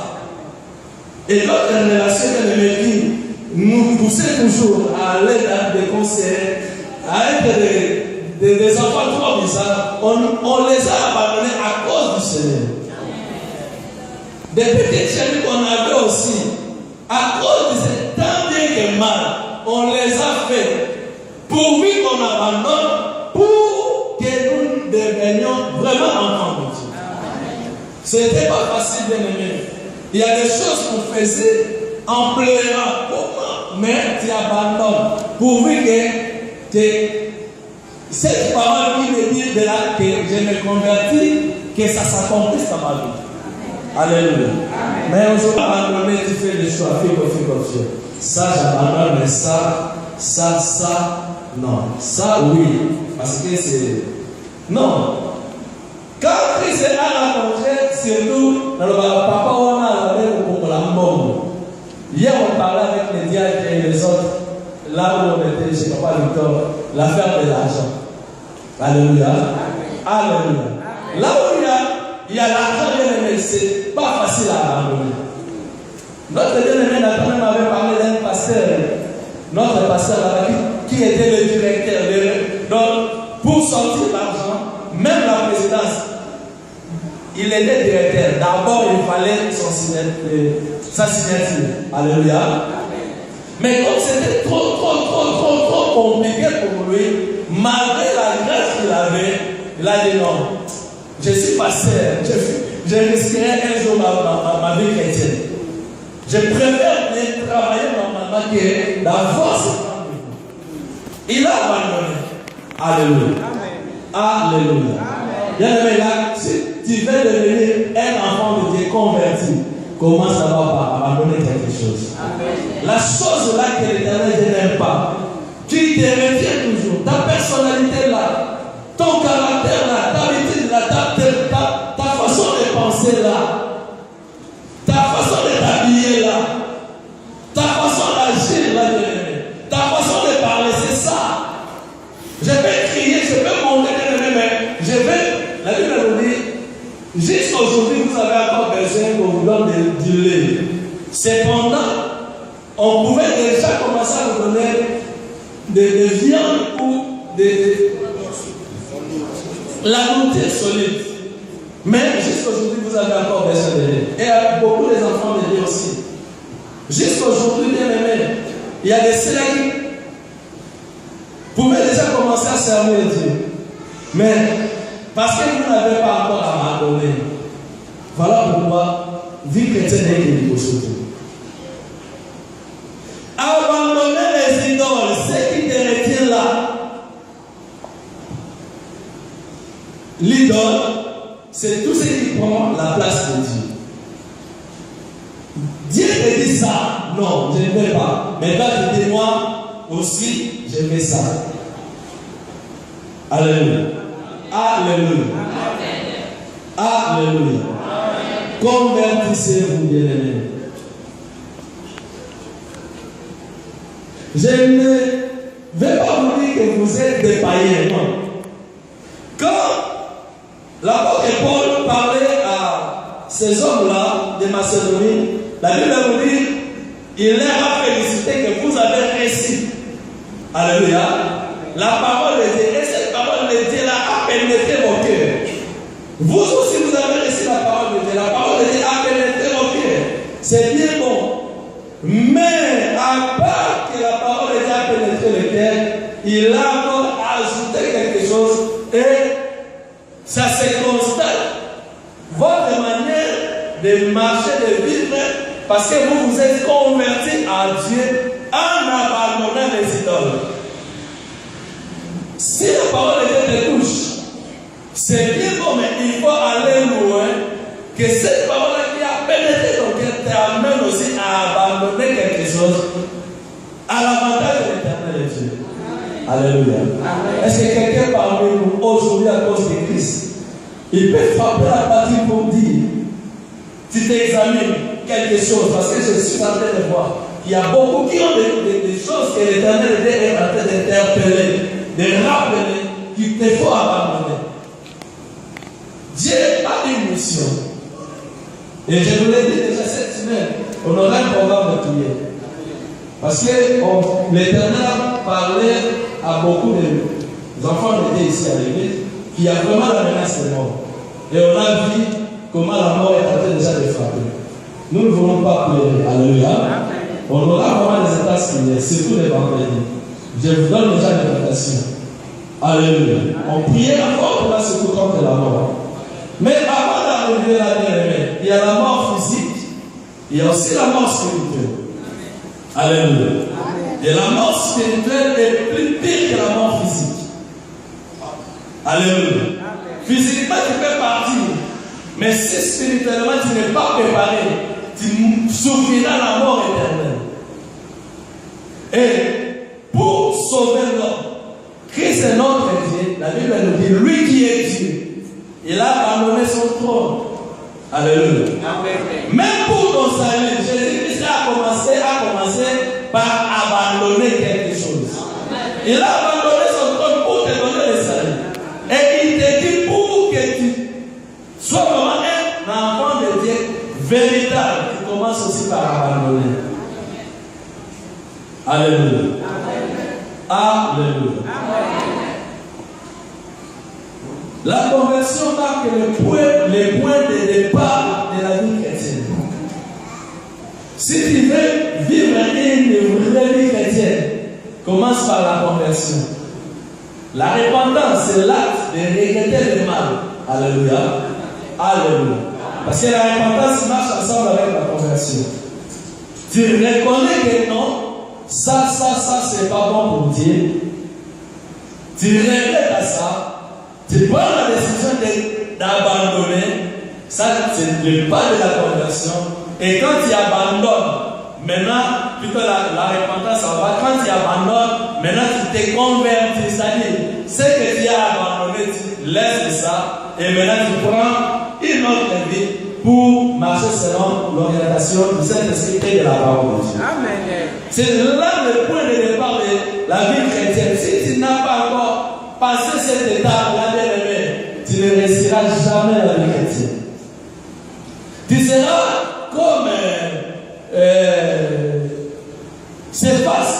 Speaker 1: Et notre génération de l'église nous poussait toujours à aller dans des concerts, à être des enfants trop bizarres. On les a abandonnés à cause du Seigneur. Des petites chéries qu'on avait aussi, à cause de ce tant bien que mal, on les a fait pourvu qu'on abandonne pour que nous devenions vraiment enfants de Dieu. Ce n'était pas facile, bien aimé. Il y a des choses qu'on faisait en pleurant. Comment? Mais tu abandonnes. Pourvu que cette parole qui me dit de là que je me convertis, que ça s'accomplisse dans ma vie. Alléluia. Mais aujourd'hui, abandonner, tu fais des choix. Fais. Ça, j'abandonne, mais ça, non. Ça, oui. Parce que c'est. Non. Quand Christ a rencontré, surtout dans le papa, on a allé pour la mort. Hier, on parlait avec les diacres et les autres, là où on était chez Papa Victor, l'affaire de l'argent. Alléluia. Alléluia. Là où il y a l'argent, bien aimé, c'est pas facile à abandonner. Notre bien-aimé Nathan m'avait parlé d'un pasteur, notre pasteur là-bas, qui était le directeur. Donc, pour sortir l'argent, même la présidence, il était directeur. D'abord, il fallait sa signature. Alléluia. Mais comme c'était trop compliqué pour lui, malgré la grâce qu'il avait, il a dit non, je suis pasteur, je risquerai un jour ma vie chrétienne. Je préfère travailler normalement que d'avoir ce temps. Il a abandonné. Alléluia. Alléluia. Bien aimé, là, si tu veux devenir un enfant de Dieu converti, commence d'abord par abandonner quelque chose. La chose là que l'Éternel n'aime pas, qui te retient toujours, ta personnalité là, ton caractère là, ta habitude là, ta façon de penser là, ta façon de t'habiller là, ta façon d'agir là, ta façon de parler, c'est ça. Je vais crier, je vais monter, mais je vais, la Bible nous dit, jusqu'à aujourd'hui, vous avez encore besoin qu'on vous donne du lait. Cependant, on pouvait déjà commencer à vous donner des viandes ou la nourriture solide. Mais jusqu'à aujourd'hui, vous avez encore besoin de lait. Et beaucoup des enfants de Dieu aussi. Jusqu'à aujourd'hui, bien aimé, il y a des céréales qui pouvaient déjà commencer à servir Dieu. Mais parce que vous n'avez pas encore abandonné. Voilà pourquoi vie chrétienne est une possibilité. Abandonner les idoles, ce qui te retient là. L'idole, c'est tout ce qui prend la place de Dieu. Dieu te dit ça. Non, je ne vais pas. Mais là, je dis moi aussi, je fais ça. Alléluia. Alléluia. Alléluia. Convertissez-vous, bien-aimés. Je ne vais pas vous dire que vous êtes des païens. Non. Quand l'apôtre Paul parlait à ces hommes-là de Macédonie, la Bible nous dit, il leur a félicité que vous avez réussi. Alléluia. La parole de Dieu, et cette parole de Dieu là a pénétré vos cœurs. Vous aussi, vous avez reçu la parole de Dieu. La parole de Dieu a pénétré vos cœurs. C'est bien bon. Mais à part que la parole de Dieu a pénétré le cœur, il a encore ajouté quelque chose et ça se constate. Votre manière de marcher, de vivre, parce que vous vous êtes convertis à Dieu en abandonnant les idoles. Si la parole de Dieu te touche, c'est bien bon, mais il faut aller loin, que cette parole qui a pénétré ton cœur t'amène aussi à abandonner quelque chose à l'avantage de l'Éternel Dieu. Alléluia. Est-ce que quelqu'un parmi nous aujourd'hui à cause de Christ, il peut frapper la partie pour dire, tu t'examines quelque chose, parce que je suis en train de voir, il y a beaucoup qui ont des choses que l'Éternel est en train d'interpeller, de rappeler, qu'il te faut abandonner. Dieu a une mission. Et je vous l'ai dit déjà cette semaine, on aura un programme de prière. Parce que l'Éternel parlait à beaucoup d'enfants de Dieu ici à l'église, qui a vraiment la menace de mort. Et on a vu comment la mort est en train déjà de frapper. Nous ne voulons pas pleurer. Alléluia. On aura vraiment des états similaires, surtout les vendredis. Je vous donne déjà une invitation. Alléluia. On priera fort pour la secours contre la mort. Mais avant d'arriver là, il y a la mort physique, il y a aussi la mort spirituelle. Alléluia. Et la mort spirituelle est plus pire que la mort physique. Alléluia. Physiquement, tu peux partir. Mais si spirituellement, tu n'es pas préparé, tu souffriras la mort éternelle. Et pour sauver l'homme, Christ est notre Dieu. La Bible nous dit, lui qui est Dieu, il a abandonné son trône. Alléluia. Même pour ton salut, Jésus-Christ a commencé par abandonner quelque chose. Il a abandonné son trône pour te donner le salut. Et il te dit pour que tu sois vraiment un enfant de Dieu véritable, tu commences aussi par abandonner. Alléluia. Alléluia. La conversion marque les points de départ de la vie chrétienne. Si tu veux vivre une vraie vie chrétienne, commence par la conversion. La repentance, c'est l'acte de regretter le mal. Alléluia. Alléluia. Parce que la repentance marche ensemble avec la conversion. Tu reconnais que non, ça, c'est pas bon pour Dieu. Tu regrettes à ça. Tu prends la décision d'abandonner. Ça, c'est le pas de la conversion. Et quand tu abandonnes, maintenant, plutôt la repentance, ça va. Quand tu abandonnes, maintenant tu te convertis. C'est-à-dire, ce que tu as abandonné, tu laisses ça. Et maintenant tu prends une autre vie pour marcher selon l'orientation du Saint-Esprit et de la parole de Dieu. Amen. C'est là le point de départ de la vie chrétienne. Si tu n'as pas encore passé cette étape, la bien-aimée, tu ne réussiras jamais la vie chrétienne. Tu seras comme Céphas.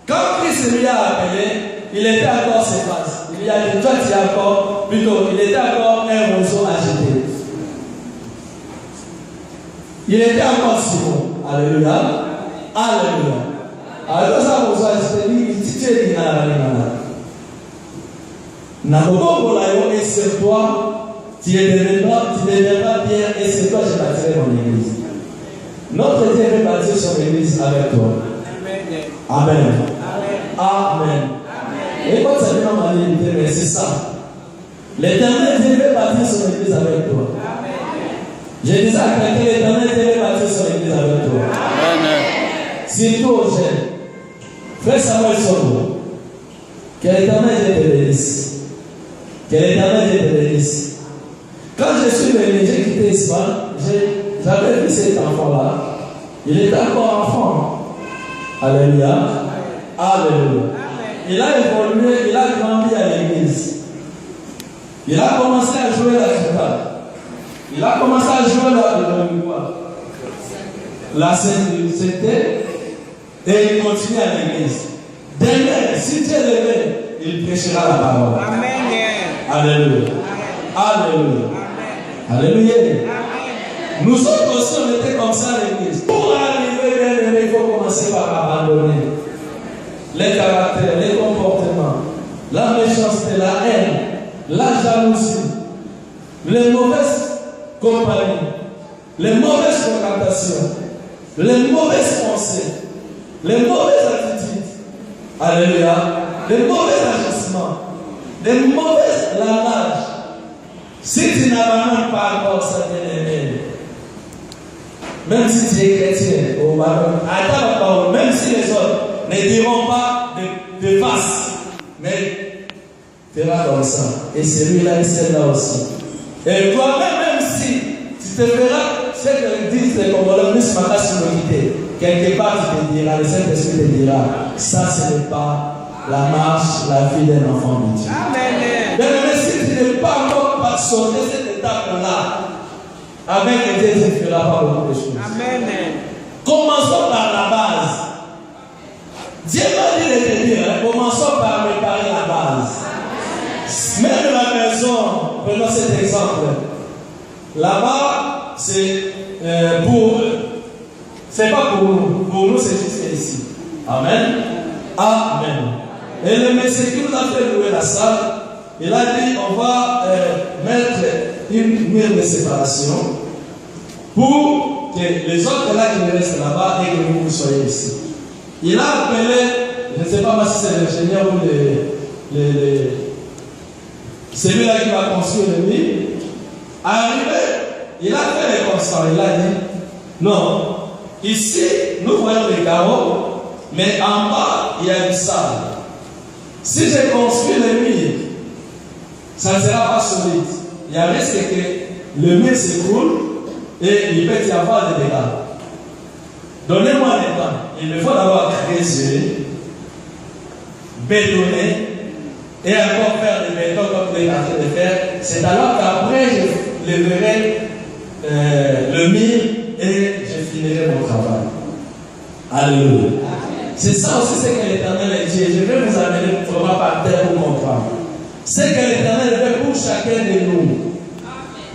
Speaker 1: Quand Christ lui a appelé, il était encore Céphas. Il a dit, toi tu es encore, plutôt, il était encore un roseau agité. Il était encore Simon. Alléluia. Alléluia. Alors ça, roseau agité, il dit, tu es et sur toi, tu deviendras Pierre, et sur toi, je bâtirai mon église. Notre Dieu veut bâtir son église avec toi. Amen. Amen. Amen. Et quand ça vient en réalité, mais c'est ça. L'Éternel Dieu veut bâtir son église avec toi. Amen. Je disais à quelqu'un, l'Éternel Dieu veut bâtir son église avec toi. Amen. Surtout aux jeunes. Frère Samuel Sobo, que l'Éternel Dieu te bénisse. Que l'Éternel Dieu te bénisse. Quand je suis venu, j'ai quitté Espagne, j'avais vu cet enfant-là. Il était encore enfant. Alléluia. Alléluia. Il a évolué, il a grandi à l'église. Il a commencé à jouer la guitare. Il a commencé à jouer la synthé et il continue à l'église. Demain, si tu es levé, il prêchera la parole. Amen. Alléluia. Alléluia. Alléluia. Nous autres aussi, on était comme ça à l'église. Pour arriver, il faut commencer par abandonner les caractères, les comportements, la méchanceté, la haine, la jalousie, les mauvaises compagnies, les mauvaises fréquentations, les mauvaises pensées, les mauvaises attitudes. Alléluia. Les mauvais agissements, les mauvais langages. Si tu n'abandonnes pas encore ça, même si tu es chrétien, attends la parole, même si les autres ne diront pas de face, mais fera comme ça. Et celui-là, il sera là aussi. Et toi-même, même si tu te feras ce que disent les Congolais, plus ma sur l'unité, quelque part tu te diras, le Saint-Esprit te dira, ça ce n'est pas la marche, la vie d'un enfant de Dieu. Amen. Mais si tu n'es pas encore sauté cette étape-là, avec Dieu, tu ne feras pas beaucoup de choses. Amen. Commençons par la base. Dieu m'a dit de te dire, commençons par préparer la base. Même la maison, prenons cet exemple. Là-bas, c'est pour eux. C'est pas pour nous. Pour nous, c'est juste ici. Amen. Amen. Et le monsieur qui nous a fait louer la salle, il a dit on va mettre une mur de séparation pour que les autres là qui restent là-bas et que vous soyez ici. Il a appelé, je ne sais pas si c'est l'ingénieur ou celui-là qui va construire le mur. Arrivé, il a fait les constats. Il a dit non, ici nous voyons les carreaux, mais en bas il y a du sable. Si je construis le mur, ça ne sera pas solide. Il y a risque que le mur s'écroule et il peut y avoir des dégâts. Donnez-moi le temps. Il me faut d'abord creuser, bétonner et encore faire des bétons comme vous êtes en train de faire. C'est alors qu'après je lèverai le mur et je finirai mon travail. Alléluia. C'est ça aussi ce que l'Éternel a dit. Je vais vous amener vraiment par terre pour comprendre. Ce que l'Éternel veut pour chacun chacun de nous.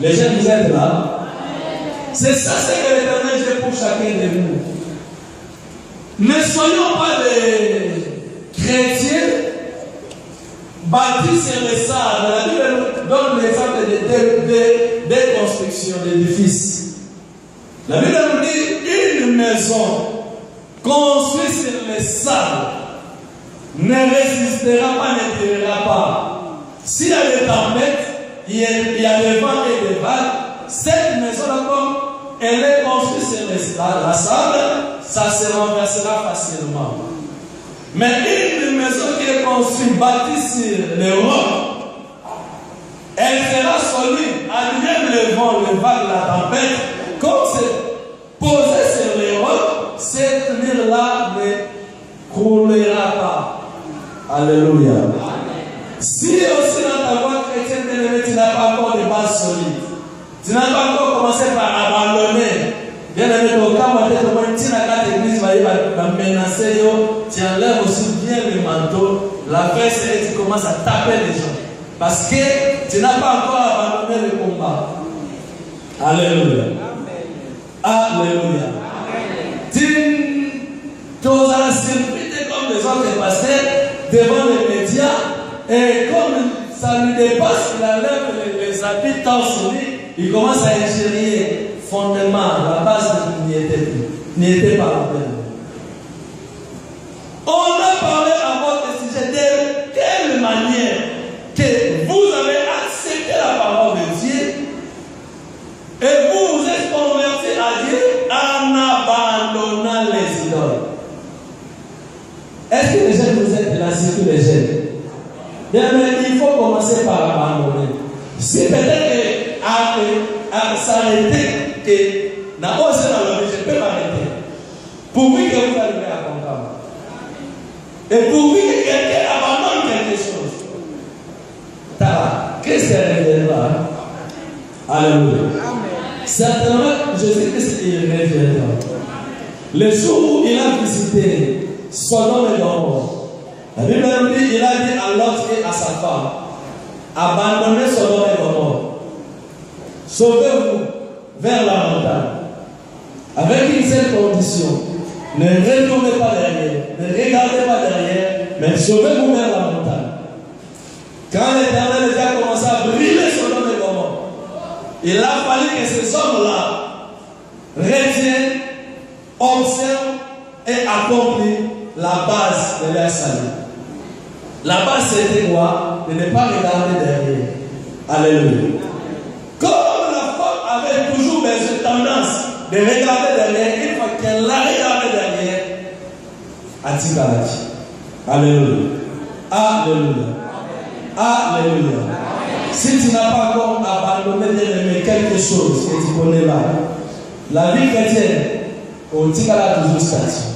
Speaker 1: Les jeunes, vous êtes là. C'est ça ce que l'Éternel fait pour chacun de nous. Ne soyons pas des chrétiens bâtis sur le sable. La Bible donne l'exemple de construction d'édifices. La Bible nous dit une maison construite sur le sable ne résistera pas, ne tirera pas. S'il y a des tempêtes, il y a des vents et des vagues, cette maison-là, comme elle est construite sur la sable, ça se renversera facilement. Mais une maison qui est construite, bâtie sur le roc, elle sera solide. Même le vent, le vague, la tempête, comme c'est posé sur le roc, cette mur-là ne croulera pas. Alléluia. Si aussi dans ta voie chrétienne, tu n'as pas encore de base solide, tu n'as pas encore commencé par abandonner. Bien aimé, au cas où tu n'as pas d'église, tu vas menacer, tu enlèves aussi bien le manteau, la fesse et tu commences à taper les gens. Parce que tu n'as pas encore abandonné le combat. Alléluia. Alléluia. Tu oseras s'inviter comme les autres pasteurs devant les médias et comme ça lui dépasse, il enlève les habits torse nu, il commence à ingérer fondamentalement, la base n'y était pas la peine. On a parlé à votre sujet de quelle manière que vous avez accepté la parole de Dieu et vous vous êtes convertis à Dieu en abandonnant les idoles. Est-ce que les jeunes vous êtes là, surtout les jeunes? Bien, mais il faut commencer par abandonner. Si peut-être à s'arrêter, que n'a pas osé dans le je peux m'arrêter. Pourvu que vous arrivez à comprendre. Et pourvu que quelqu'un abandonne quelque chose. Qu'est-ce qu'elle reviendra? Alléluia. Certainement, je sais que c'est qu'il reviendra. Le jour où il a visité Sodome et Gomorrhe, la Bible nous dit, il a dit à Lot et à sa femme, abandonnez Sodome et Gomorrhe. Sauvez-vous vers la montagne. Avec une seule condition. Ne retournez pas derrière. Ne regardez pas derrière. Mais sauvez-vous vers la montagne. Quand l'Éternel a commencé à brûler Sodome et Gomorrhe, il a fallu que ces hommes-là retiennent, observent et accomplissent la base de leur salut. La base c'était quoi? De ne pas regarder derrière. Alléluia. Comme la femme avait toujours cette tendance de regarder derrière, une fois qu'elle l'a regardé derrière, Atikalachi. Alléluia. Alléluia. Alléluia. Si tu n'as pas encore abandonné d'aimer quelque chose que tu connais là, la vie chrétienne, on Tikala toujours statue.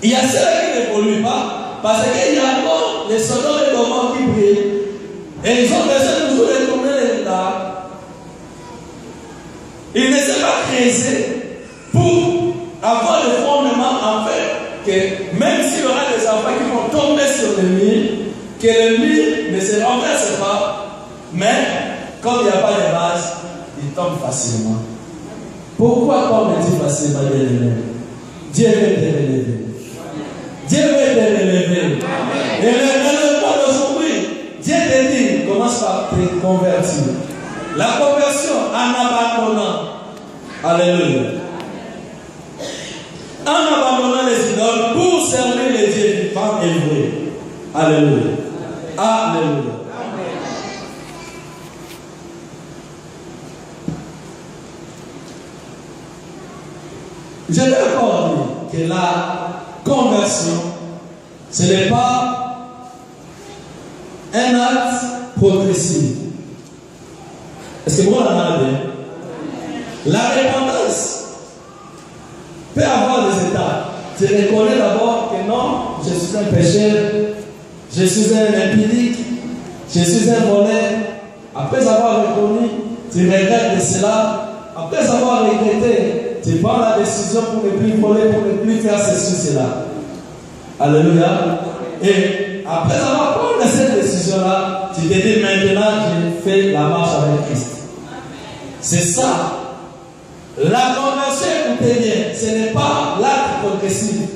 Speaker 1: Il y a ceux qui n'évoluent pas parce qu'il y a encore les Sodome et Gomorrhe qui brillent. Et ils ont besoin toujours de tourner les regards. Ils ne s'est pas creuser pour avoir le fondement en fait que même s'il y aura des enfants qui vont tomber sur le mur, que le mur ne se renverse pas, mais comme il n'y a pas de base, il tombe facilement. Pourquoi tombe-t-il facilement, bien aimé? Dieu veut te relever. Dieu veut te relever. Et le monde d'aujourd'hui, Dieu te dit, commence par te convertir. La conversion en abandonnant. Alléluia. En abandonnant les idoles pour servir les dieux vivants et vrais. Alléluia. Alléluia. Je vais encore dire que la conversion, ce n'est pas un acte progressif. Est-ce que vous l'entendez? La repentance peut avoir des étapes. Tu reconnais d'abord que non, je suis un pécheur, je suis un impudent, je suis un voleur. Après avoir reconnu, tu regrettes de cela. Après avoir regretté, tu prends la décision pour ne plus voler, pour ne plus faire ceci, cela. Alléluia. Et après avoir pris cette décision-là, tu te dis maintenant, j'ai fait la marche avec Christ. C'est ça. La conversion, écoutez bien, ce n'est pas l'acte progressif.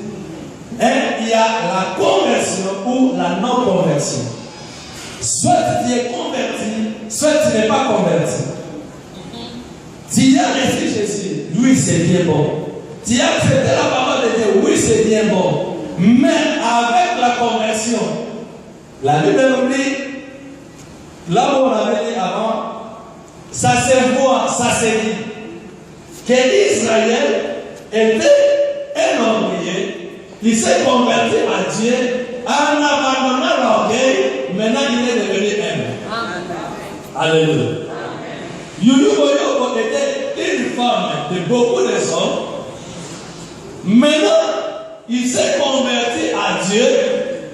Speaker 1: Il y a la conversion ou la non-conversion. Soit tu es converti, soit tu n'es pas converti. Tu as reçu Jésus, oui c'est bien bon. Tu as accepté la parole de Dieu, oui c'est bien bon. Mais avec la conversion, la Bible nous dit, là où on avait dit avant, ça se voit, ça se dit, que Israël était un orgueilleux, il s'est converti à Dieu, en abandonnant l'orgueil, maintenant il est devenu un. Alléluia. Youyou était une femme de beaucoup de hommes. Maintenant, il s'est converti à Dieu.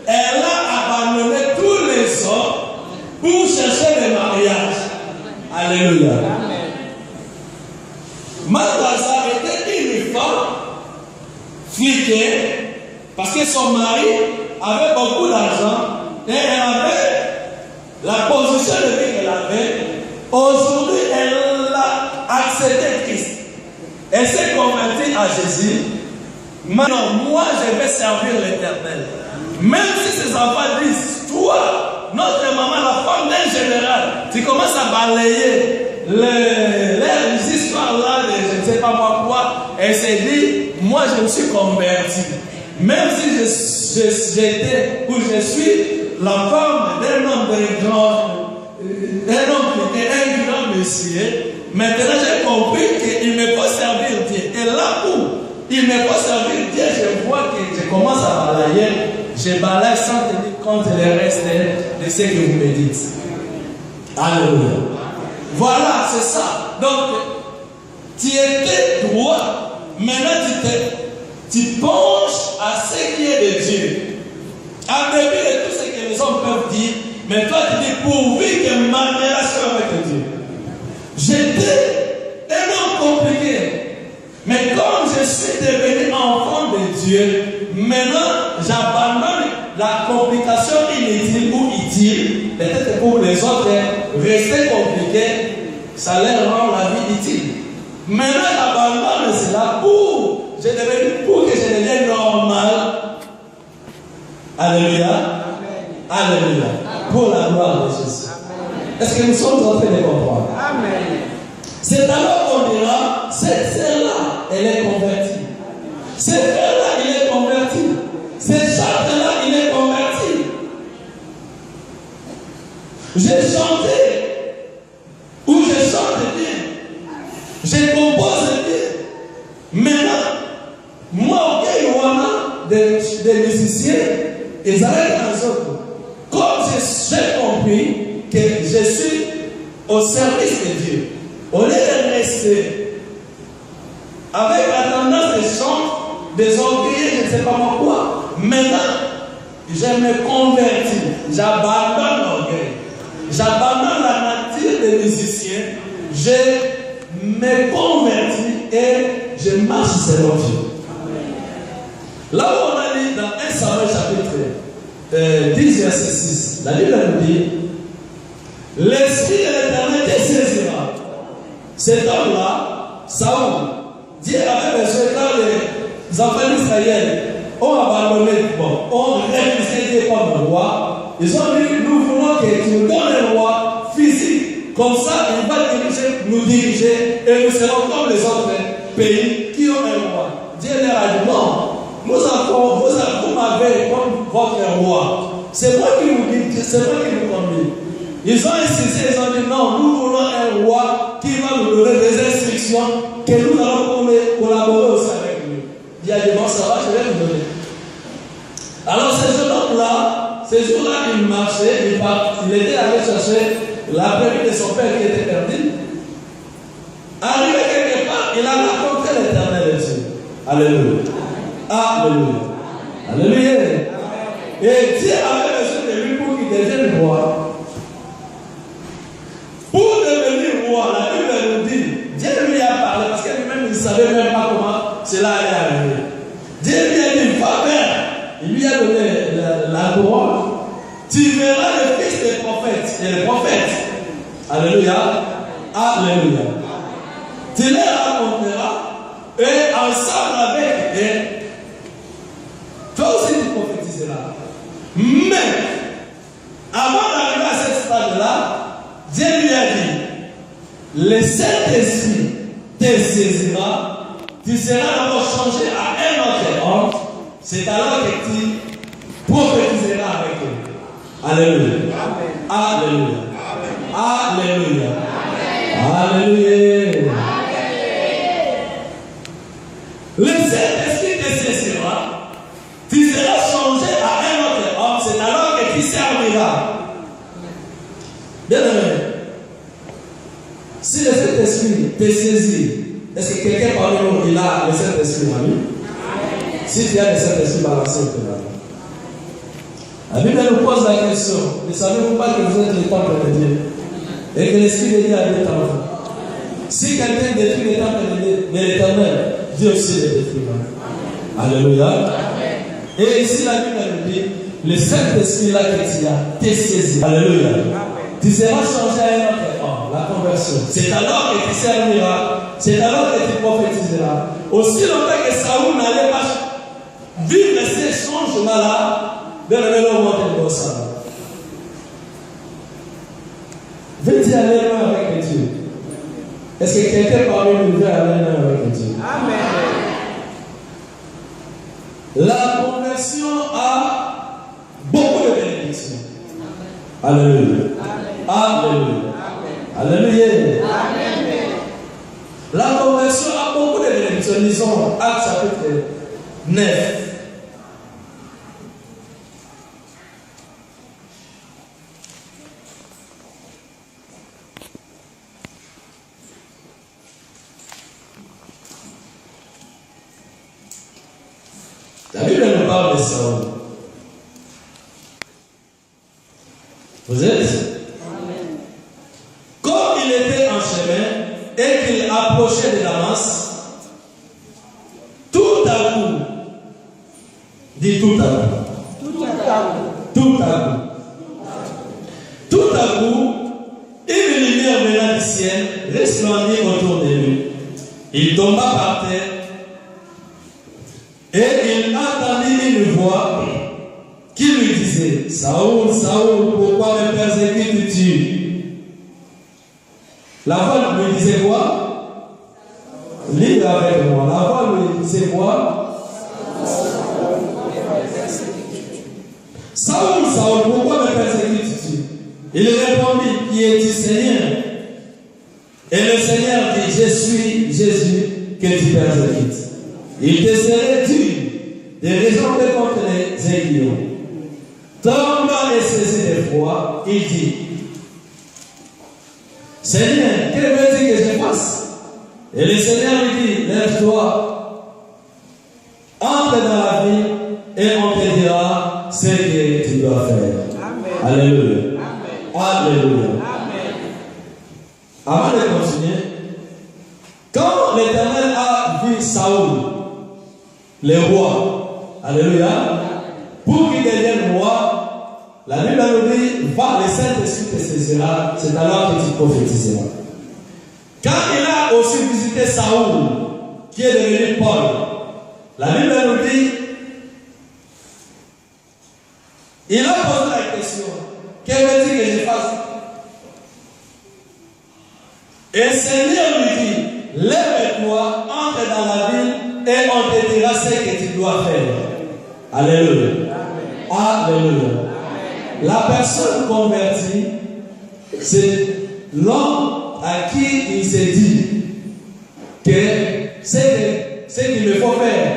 Speaker 1: Elle a abandonné tous les hommes pour chercher le mariage. Alléluia. Malgrasa était une femme friquée parce que son mari avait beaucoup d'argent et elle avait la position de vie qu'elle avait. Aujourd'hui, elle a accepté Christ. Elle s'est convertie à Jésus. Maintenant, moi, je vais servir l'Éternel. Même si ses enfants disent, toi, notre maman, la femme d'un général, tu commences à balayer les histoires là, je ne sais pas moi quoi, elle s'est dit, moi, je me suis converti. Même si j'étais ou je suis la femme d'un homme de grand. Un homme qui était un grand monsieur, maintenant j'ai compris qu'il ne faut servir Dieu. Et là où il ne faut servir Dieu, je vois que je commence à balayer, je balaye sans tenir compte le reste de ce que vous me dites. Alléluia. Voilà, c'est ça. Donc, tu étais droit, maintenant tu penches à ce qui est de Dieu. En dépit de tout ce que les hommes peuvent dire, mais toi tu dis pourvu que ma relation avec Dieu. J'étais un homme compliqué. Mais comme je suis devenu enfant de Dieu, maintenant j'abandonne la complication inutile ou utile. Peut-être pour les autres, rester compliqué, ça leur rend la vie utile. Maintenant j'abandonne cela pour que je devienne normal. Alléluia. Alléluia. Pour la gloire de Jésus. Est-ce que nous sommes en train de comprendre? Amen. C'est alors qu'on dira, cette sœur-là, elle est convertie. Cette frère-là, il est converti. Cette chante-là, il est converti. J'ai chanté, ou je chante bien, je compose bien. Maintenant, moi, ok, des musiciens, ils arrêtent un autre. Comme j'ai compris que je suis au service de Dieu, au lieu de rester avec la tendance de chanter, des orgueils, je ne sais pas quoi, maintenant, je me convertis, j'abandonne l'orgueil, j'abandonne la nature des musiciens, je me convertis et je marche selon Dieu. Là où on a dit dans 1 Samuel chapitre 10 verset 6, la Bible nous dit, l'Esprit de l'Éternel te saisira. Cet homme-là, Saoul, Dieu avait besoin quand les enfants d'Israël ont abandonné, ont révisé Dieu comme roi. Ils ont dit, nous voulons que tu nous donnes un roi physique. Comme ça, il va nous diriger et nous serons comme les autres pays qui ont un roi. Dieu leur a dit, non. Vous m'avez comme votre roi. C'est moi qui vous dis, c'est moi qui vous conduis. Ils ont insisté, ils ont dit non, nous voulons un roi qui va nous donner des instructions que nous allons collaborer aussi avec lui. Il a dit bon, ça va, je vais vous donner. Alors ce jeune homme-là, ce jour-là, il marchait, il était allé chercher la brebis de son père qui était perdu. Arrivé quelque part, il a rencontré l'Éternel de Dieu. Alléluia. Alléluia. Alléluia. Et Dieu avait besoin de lui pour qu'il devienne roi. Pour devenir roi, la Bible nous dit, Dieu lui a parlé parce que lui-même il ne savait même pas comment cela allait arriver. Dieu lui a dit, va vers. Il lui a donné la couronne. Tu verras le fils des prophètes et les prophètes. Alléluia. Alléluia. Tu les rencontreras et ensemble avec eux, toi aussi tu prophétiseras. Mais, avant d'arriver à ce stade-là, Dieu lui a dit, le Saint-Esprit te saisira, tu seras d'abord changé à un autre homme, c'est alors que tu prophétiseras avec eux. Alléluia. Alléluia. Alléluia. Alléluia. Le Saint-Esprit te saisira, tu seras changé à un autre homme, c'est alors que tu serviras. Bien aimé, si le Saint-Esprit te saisit, est-ce que quelqu'un parmi nous, il a le Saint-Esprit en lui? Si tu as le Saint-Esprit balancé au Canada. La Bible nous pose la question, ne savez-vous pas que vous êtes le temple de Dieu et que l'Esprit de Dieu habite en vous? Si quelqu'un détruit le temple de l'Éternel, Dieu aussi le détruira. Alléluia. Et ici la Bible nous dit, le Saint-Esprit là que tu as, t'es saisi. Alléluia. Tu seras changé à un autre homme, la conversion. C'est alors que tu serviras, c'est alors que tu prophétiseras. Aussi longtemps que Saoul n'allait pas vivre ces changements-là, bien le monde est ça. Veux-tu aller loin avec Dieu? Est-ce que quelqu'un parmi nous veut aller loin avec Dieu? Amen. La conversion a beaucoup de bénédictions. Alléluia. Alléluia. Alléluia. La conversion a beaucoup de bénédictions. Lisons Actes chapitre 9. La Bible nous parle de Saül. Vous êtes? Amen. Comme il était en chemin et qu'il approchait de Damas, tout à coup, dit tout à coup, tout à coup, une lumière venant du ciel resplendit autour de lui. Il tomba par terre. Et il entendit une voix qui lui disait, Saoul, Saoul, pourquoi me persécutes-tu? La voix lui disait quoi? Lis avec moi. La voix lui disait quoi? Saoul, Saoul, pourquoi me persécutes-tu? Il répondit, qui es-tu, Seigneur? Et le Seigneur dit, je suis Jésus que tu persécutes. Il te serait dû de raisonner contre les aiguillons. Tremblant et saisi d'effroi, il dit, Seigneur, quel veux-tu que je fasse? Et le Seigneur lui dit, lève-toi, entre dans la ville et on te dira ce que tu dois faire. Amen. Alléluia. Amen. Alléluia. Amen. Avant de continuer, quand l'Éternel a vu Saoul, le roi, alléluia, pour qu'il devienne roi, la Bible nous dit, va, le Saint-Esprit te saisira, c'est alors que tu prophétiseras. Quand il a aussi visité Saoul, qui est devenu Paul, la Bible nous dit, il a posé la question, que veux-tu que je fasse? Et le Seigneur lui dit, lève-toi, entre dans la ville, et on te dira ce que tu dois faire. Alléluia. Alléluia. La personne convertie, c'est l'homme à qui il s'est dit que ce qu'il me faut faire,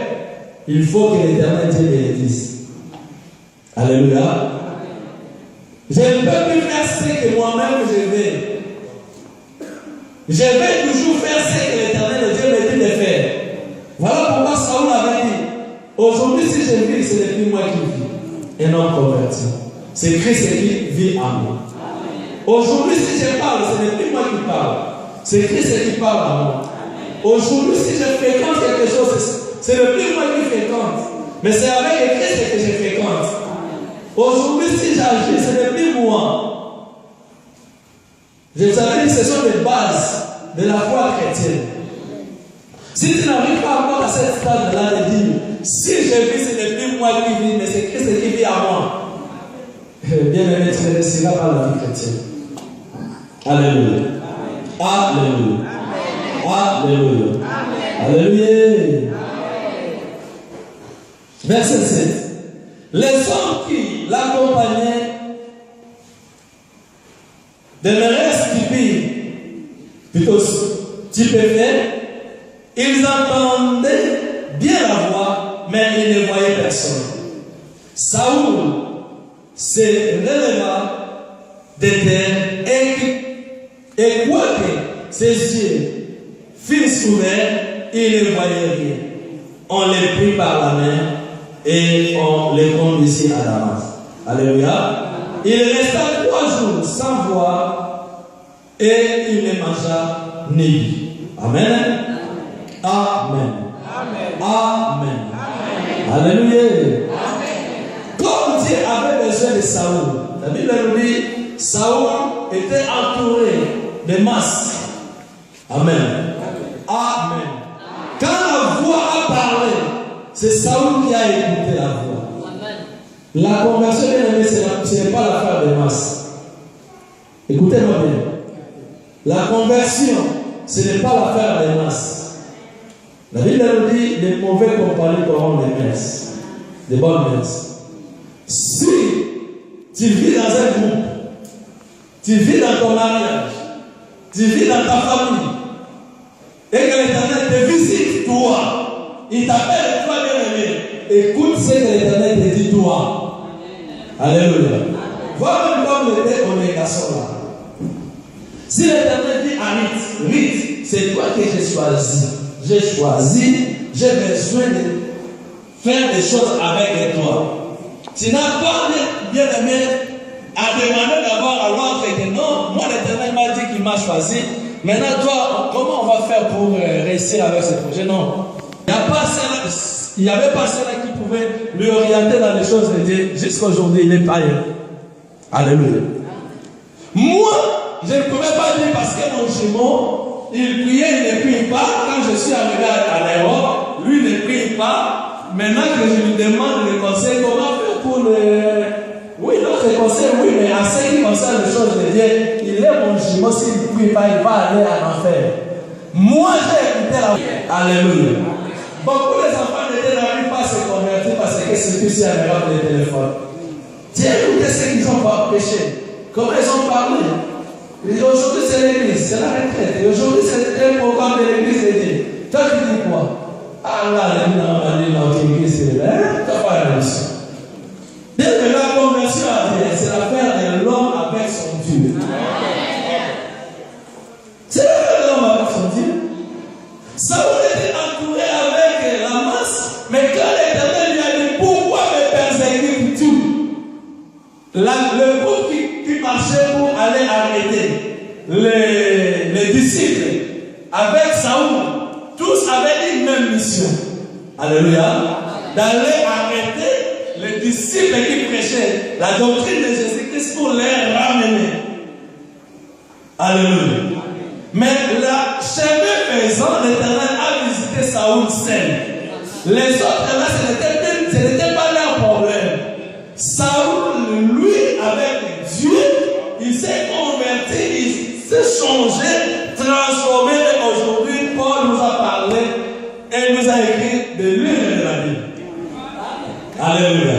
Speaker 1: il faut que l'Éternel Dieu bénisse. Alléluia. Je ne peux plus faire ce que moi-même je vais. Je vais toujours faire ce que l'Éternel Dieu me dit de faire. Voilà pourquoi Saoul avait dit, aujourd'hui si je vis, ce n'est plus moi qui vis, un homme converti. C'est Christ qui vit en moi. Aujourd'hui si je parle, ce n'est plus moi qui parle, c'est Christ qui parle en moi. Aujourd'hui si je fréquente quelque chose, ce n'est plus moi qui fréquente, mais c'est avec Christ que je fréquente. Aujourd'hui si j'agis, ce n'est plus moi, Je vous avais dit, ce sont les bases de la foi chrétienne. Si tu n'arrives pas encore à cette stade-là de dire, si je vis, ce n'est plus moi qui vis, mais c'est Christ qui vit à moi. Bien aimé, tu ne réussiras pas la vie chrétienne. Alléluia. Alléluia. Alléluia. Alléluia. Verset 7. Les hommes qui l'accompagnaient demeuraient stupides, plutôt stupéfaits. Ils entendaient bien la voix, mais ils ne voyaient personne. Saoul se releva de terre et quoique ses yeux fussent ouverts, il ne voyait rien. On les prit par la main et on les conduisit à Damas. Alléluia. Il resta 3 jours sans voix et il ne mangea ni bu. Amen. Amen. Amen. Amen. Alléluia. Comme Dieu avait besoin de Saoul, la Bible nous dit, Saoul était entouré de masses. Amen. Amen. Quand la voix a parlé, c'est Saoul qui a écouté la voix. La conversion, ce n'est pas l'affaire des masses. Écoutez-moi bien. La conversion, ce n'est pas l'affaire des masses. La Bible nous dit, les mauvais compagnons corrompent les messes, des bonnes messes. Si tu vis dans un groupe, tu vis dans ton mariage, tu vis dans ta famille, et que l'Éternel te visite, toi, il t'appelle, toi bien-aimé, écoute ce que l'Éternel te dit, toi. Alléluia. Voilà comme on est garçon là. Si l'Éternel dit à Rite, c'est toi que j'ai choisi. J'ai besoin de faire des choses avec toi. Tu n'as pas bien aimé à demander d'abord à l'autre que non, moi l'Éternel m'a dit qu'il m'a choisi. Maintenant, toi, comment on va faire pour réussir avec ce projet? Non. Il n'y avait pas cela qui pouvait lui orienter dans les choses de Dieu. Jusqu'à aujourd'hui, il est païen. Alléluia. Moi, je ne pouvais pas dire parce que mon jumeau, il priait, il ne prie pas. Quand je suis arrivé à l'aéroport, lui ne prie pas. Maintenant que je lui demande le conseil, comment faire pour le... Oui, l'autre conseil, oui, mais en ce qui concerne les choses de Dieu, il est mon jumeau, s'il ne prie pas, il va aller en enfer. Moi, j'ai écouté la voix. Alléluia. Beaucoup des enfants de Dieu n'arrivent pas à se convertir parce que c'est plus si agréable le téléphone. Tiens, écoutez ce qu'ils ont péché. Comment ils ont parlé. Aujourd'hui, c'est l'église, c'est la retraite. Et aujourd'hui, c'est un programme de l'église de Dieu. Toi, tu dis quoi? Ah là, l'église, c'est là. Tu n'as pas la mission. Dès que la conversion à Dieu, c'est l'affaire de l'homme avec son Dieu. C'est l'affaire de l'homme avec son Dieu. Saoul était entouré avec la masse, mais quand l'Éternel lui a dit pourquoi me persécutes-tu? Le groupe qui marchait pour aller arrêter les disciples avec Saoul, tous avaient une même mission. Alléluia. D'aller arrêter les disciples qui prêchaient la doctrine de Jésus-Christ pour les ramener. Alléluia. Mais la chemin faisant, l'Éternel a visité Saoul seul. Les autres là, ce n'était pas leur problème. Saoul, lui, avec Dieu, il s'est converti, il s'est changé, transformé. Et aujourd'hui, Paul nous a parlé et nous a écrit de lui et de la Bible. Alléluia.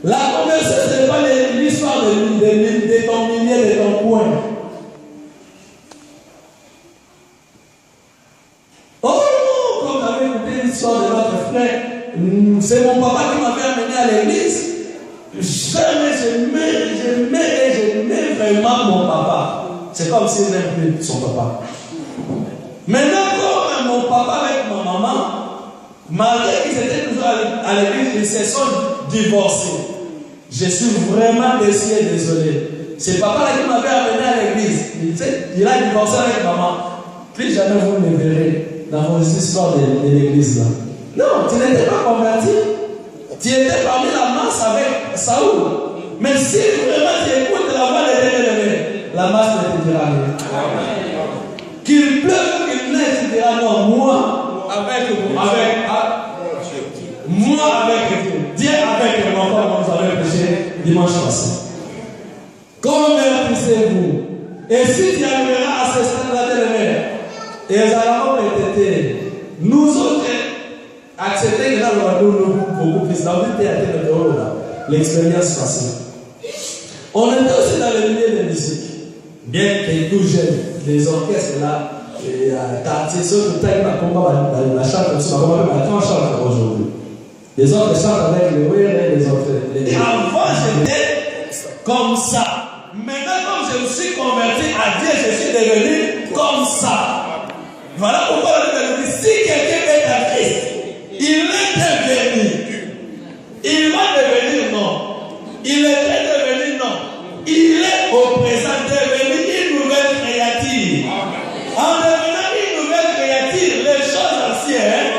Speaker 1: La conversion, ce n'est pas l'histoire de ton millier, de ton coin. Oh non, comme j'avais écouté l'histoire de notre frère, c'est mon papa qui m'avait amené à l'église. J'aimais vraiment mon papa. C'est comme s'il n'aimait plus son papa. Maintenant, comme mon papa avec ma maman, malgré qu'ils étaient toujours à l'église, ils se sont divorcés. Je suis vraiment déçu et désolé. C'est papa qui m'avait amené à l'église. Il a divorcé avec maman. Plus jamais vous me verrez dans vos histoires de l'église là. Non, tu n'étais pas converti. Tu étais parmi la masse avec Saoul. Mais si vraiment tu écoutes la voix de Dieu, la masse ne te dira rien. Qu'il pleuve ou qu'il neige, tu diras non, moi avec Dieu. Dieu avec mon enfant, comme vous avez prêché dimanche passé. Convertissez-vous. Et si tu arriveras à ce stade-là de l'année, et les Allemands étaient, nous autres, accepter que là, nous beaucoup plus. Dans le théâtre de là, l'expérience passée. On était aussi dans le milieu de musique. Bien que tout jeune, les orchestres là, et quartier, ceux qui taillent la combat, la chante, la grande chante aujourd'hui. Les autres chantent avec les oui, les autres. Avant, j'étais comme ça. Maintenant, comme je me suis converti à Dieu, je suis devenu comme ça. Voilà pourquoi la Bible dit si quelqu'un est à Christ, il est devenu. Il va devenir non. Il était devenu non. Il est au présent devenu une nouvelle créature. En devenant une nouvelle créature, les choses anciennes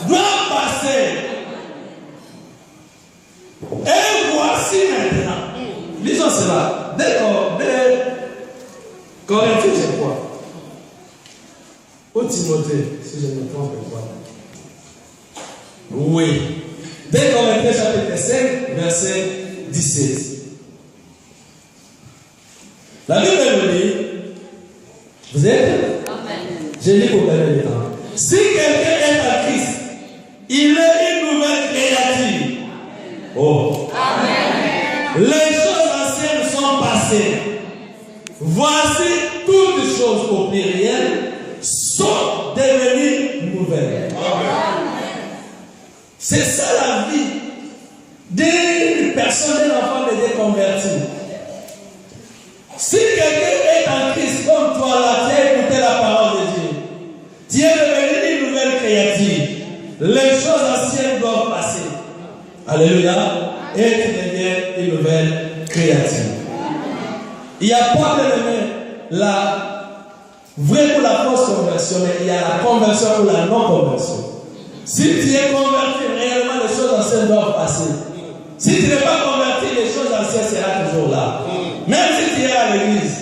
Speaker 1: doivent passer. Et voici maintenant. Lisons cela. Dès Corinthiens, je crois. Au Timothée, si je ne me trompe pas. Oui. Dès Corinthiens chapitre 5, verset 17. La Bible nous dit, vous êtes? Amen. Je lis pour gagner le temps. Si quelqu'un est à Christ, il est une nouvelle créature. Oh. Amen. Les choses anciennes sont passées. Voici toutes choses au pluriel sont devenues nouvelles. Amen. C'est ça la vie d'une personne, d'un enfant de déconverti. Si quelqu'un est en Christ comme toi, là, tu as écouté la parole de Dieu, tu es devenu une nouvelle créature. Les choses anciennes doivent passer. Alléluia. Et tu deviens une nouvelle créature. Il n'y a pas de la vraie ou la fausse conversion, mais il y a la conversion ou la non-conversion. Si tu es converti, réellement les choses anciennes doivent passer. Si tu n'es pas converti, les choses anciennes seront toujours là. Même si tu es à l'église,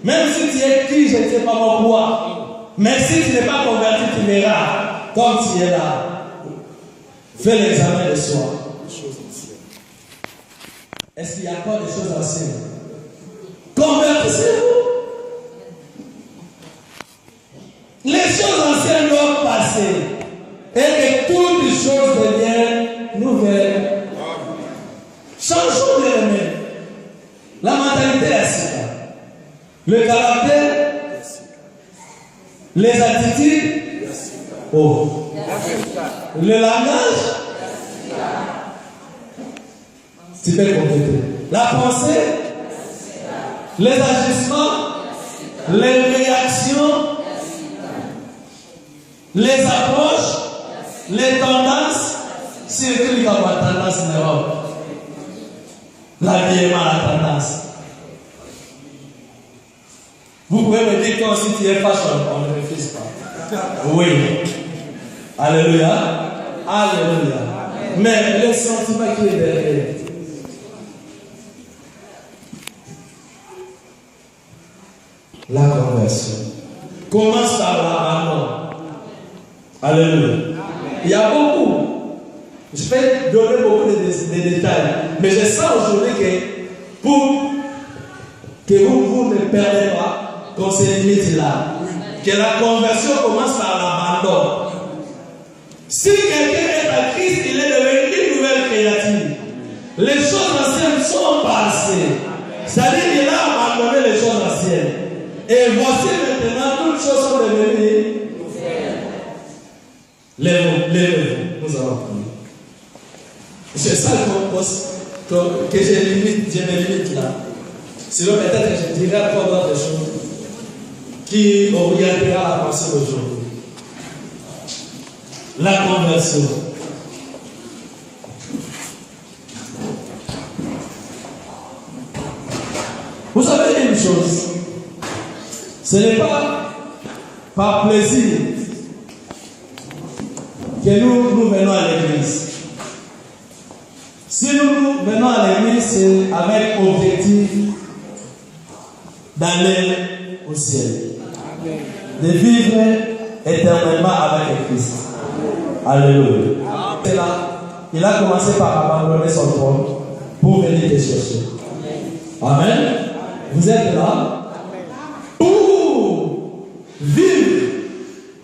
Speaker 1: même si tu es qui, je ne sais pas moi, mais si tu n'es pas converti, tu verras, comme tu es là, fais l'examen de soi. Est-ce qu'il y a encore des choses anciennes? Convertissez-vous. Les choses anciennes doivent passer. Et que toutes les choses deviennent nouvelles. Changeons de remède. La mentalité est ainsi. Le caractère, les attitudes, oh. Le langage, tu peux compléter. La pensée, les agissements, les réactions, les approches, les tendances, surtout il y a une tendance en Europe. L'habillement à la tendance. Vous pouvez me dire que si tu es fashion, on ne refuse pas. Oui. Alléluia. Alléluia. Mais le sentiment qui est derrière. La conversion commence par l'abandon. Alléluia. Il y a beaucoup. Je vais donner beaucoup de détails. Mais je sens aujourd'hui que pour que vous ne perdez pas, qu'on se limite là. Que la conversion commence par l'abandon. Si quelqu'un est à Christ, il est devenu une nouvelle créature. Les choses anciennes sont passées. C'est-à-dire qu'il a abandonné les choses anciennes. Et voici maintenant, toutes choses sont devenues. Lève-vous, nous allons prier. C'est ça que je me limite là. Sinon, peut-être que je dirai encore d'autres choses qui orientera la pensée d'aujourd'hui. La conversion. Vous savez une chose, ce n'est pas par plaisir que nous venons à l'église. Si nous venons à l'église, c'est avec objectif d'aller au ciel. De vivre éternellement avec Christ. Alléluia. Et là, il a commencé par abandonner son trône pour venir te chercher. Amen. Vous êtes là pour vivre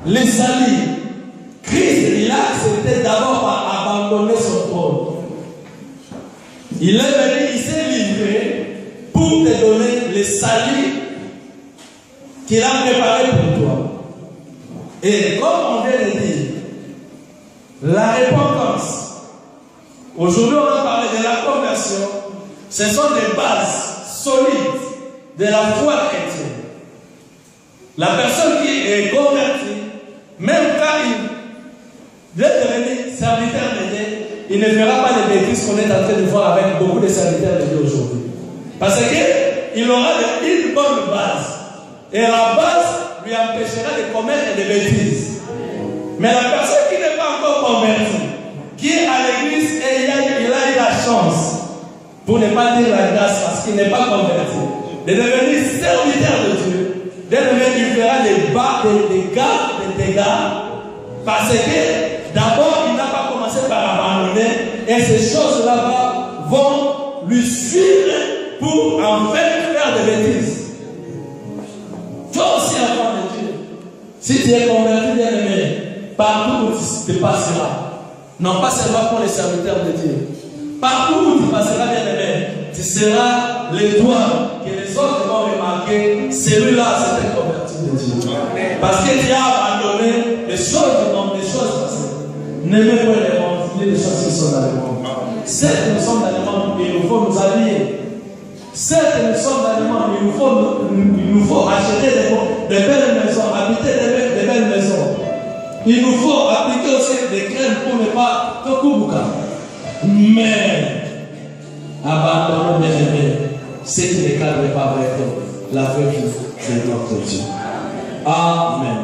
Speaker 1: les salis. Christ, il a accepté d'abord par abandonner son trône. Il est venu, il s'est livré pour te donner les salis qu'il a préparé pour toi. Et comme on vient de dire, la repentance. Aujourd'hui, on va parler de la conversion. Ce sont des bases solides de la foi chrétienne. La personne qui est convertie, même quand il est devenu serviteur de Dieu, il ne fera pas les bêtises qu'on est en train de voir avec beaucoup de serviteurs de Dieu aujourd'hui. Parce qu'il aura une bonne base. Et la base lui empêchera de commettre des bêtises. Mais la personne qui n'est pas encore convertie, qui est à l'église et il a eu la chance, pour ne pas dire la grâce, parce qu'il n'est pas converti, de devenir serviteur de Dieu, il fera des dégâts, parce que d'abord il n'a pas commencé par abandonner, et ces choses-là vont lui suivre pour en fait faire des bêtises. Toi aussi, enfant de Dieu, si tu es converti, bien aimé, partout où tu te passeras, non pas seulement pour les serviteurs de Dieu, partout où tu passeras, bien aimé, tu seras l'étoile que les autres vont remarquer. Celui-là, c'est un converti de Dieu. Parce que tu as abandonné les choses du monde, les choses passées. N'aimez pas les mondes, les choses qui sont dans le monde. Certes, nous sommes dans le monde, il nous faut nous habiller. Certes, nous sommes dans le monde, il nous faut acheter des belles maisons, habiter des belles maisons. Il nous faut appliquer aussi des crèmes pour ne pas te couper. Mais, abandonnons bien aimé ce qui ne cadre pas avec la vérité de notre Dieu. Amen.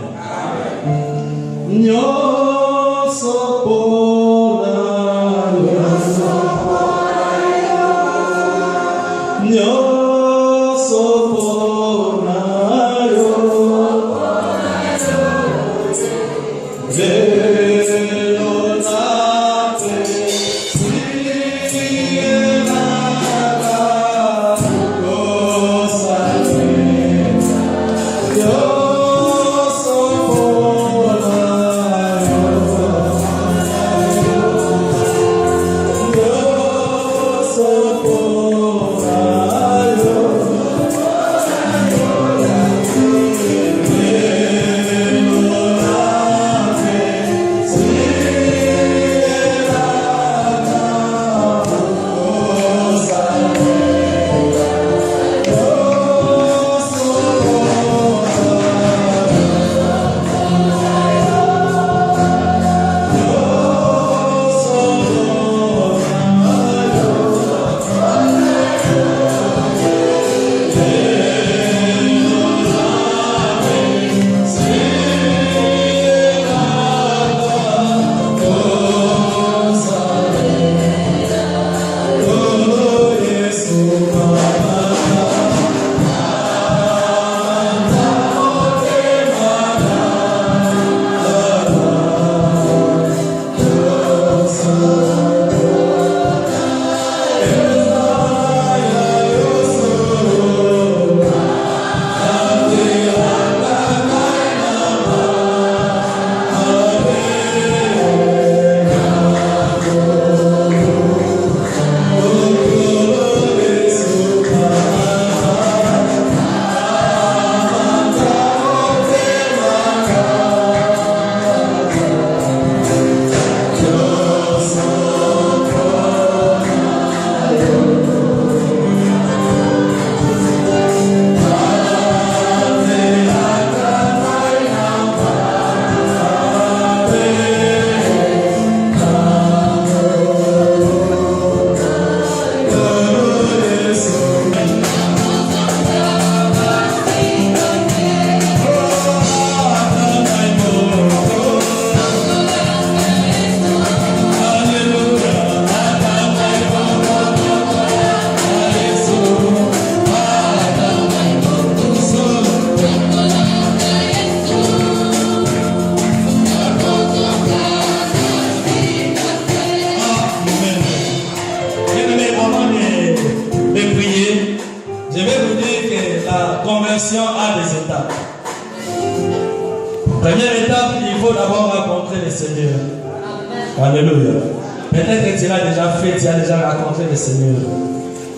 Speaker 1: conversion a des étapes. Première étape, il faut d'abord rencontrer le Seigneur. Alléluia. Peut-être que tu l'as déjà fait, tu as déjà rencontré le Seigneur.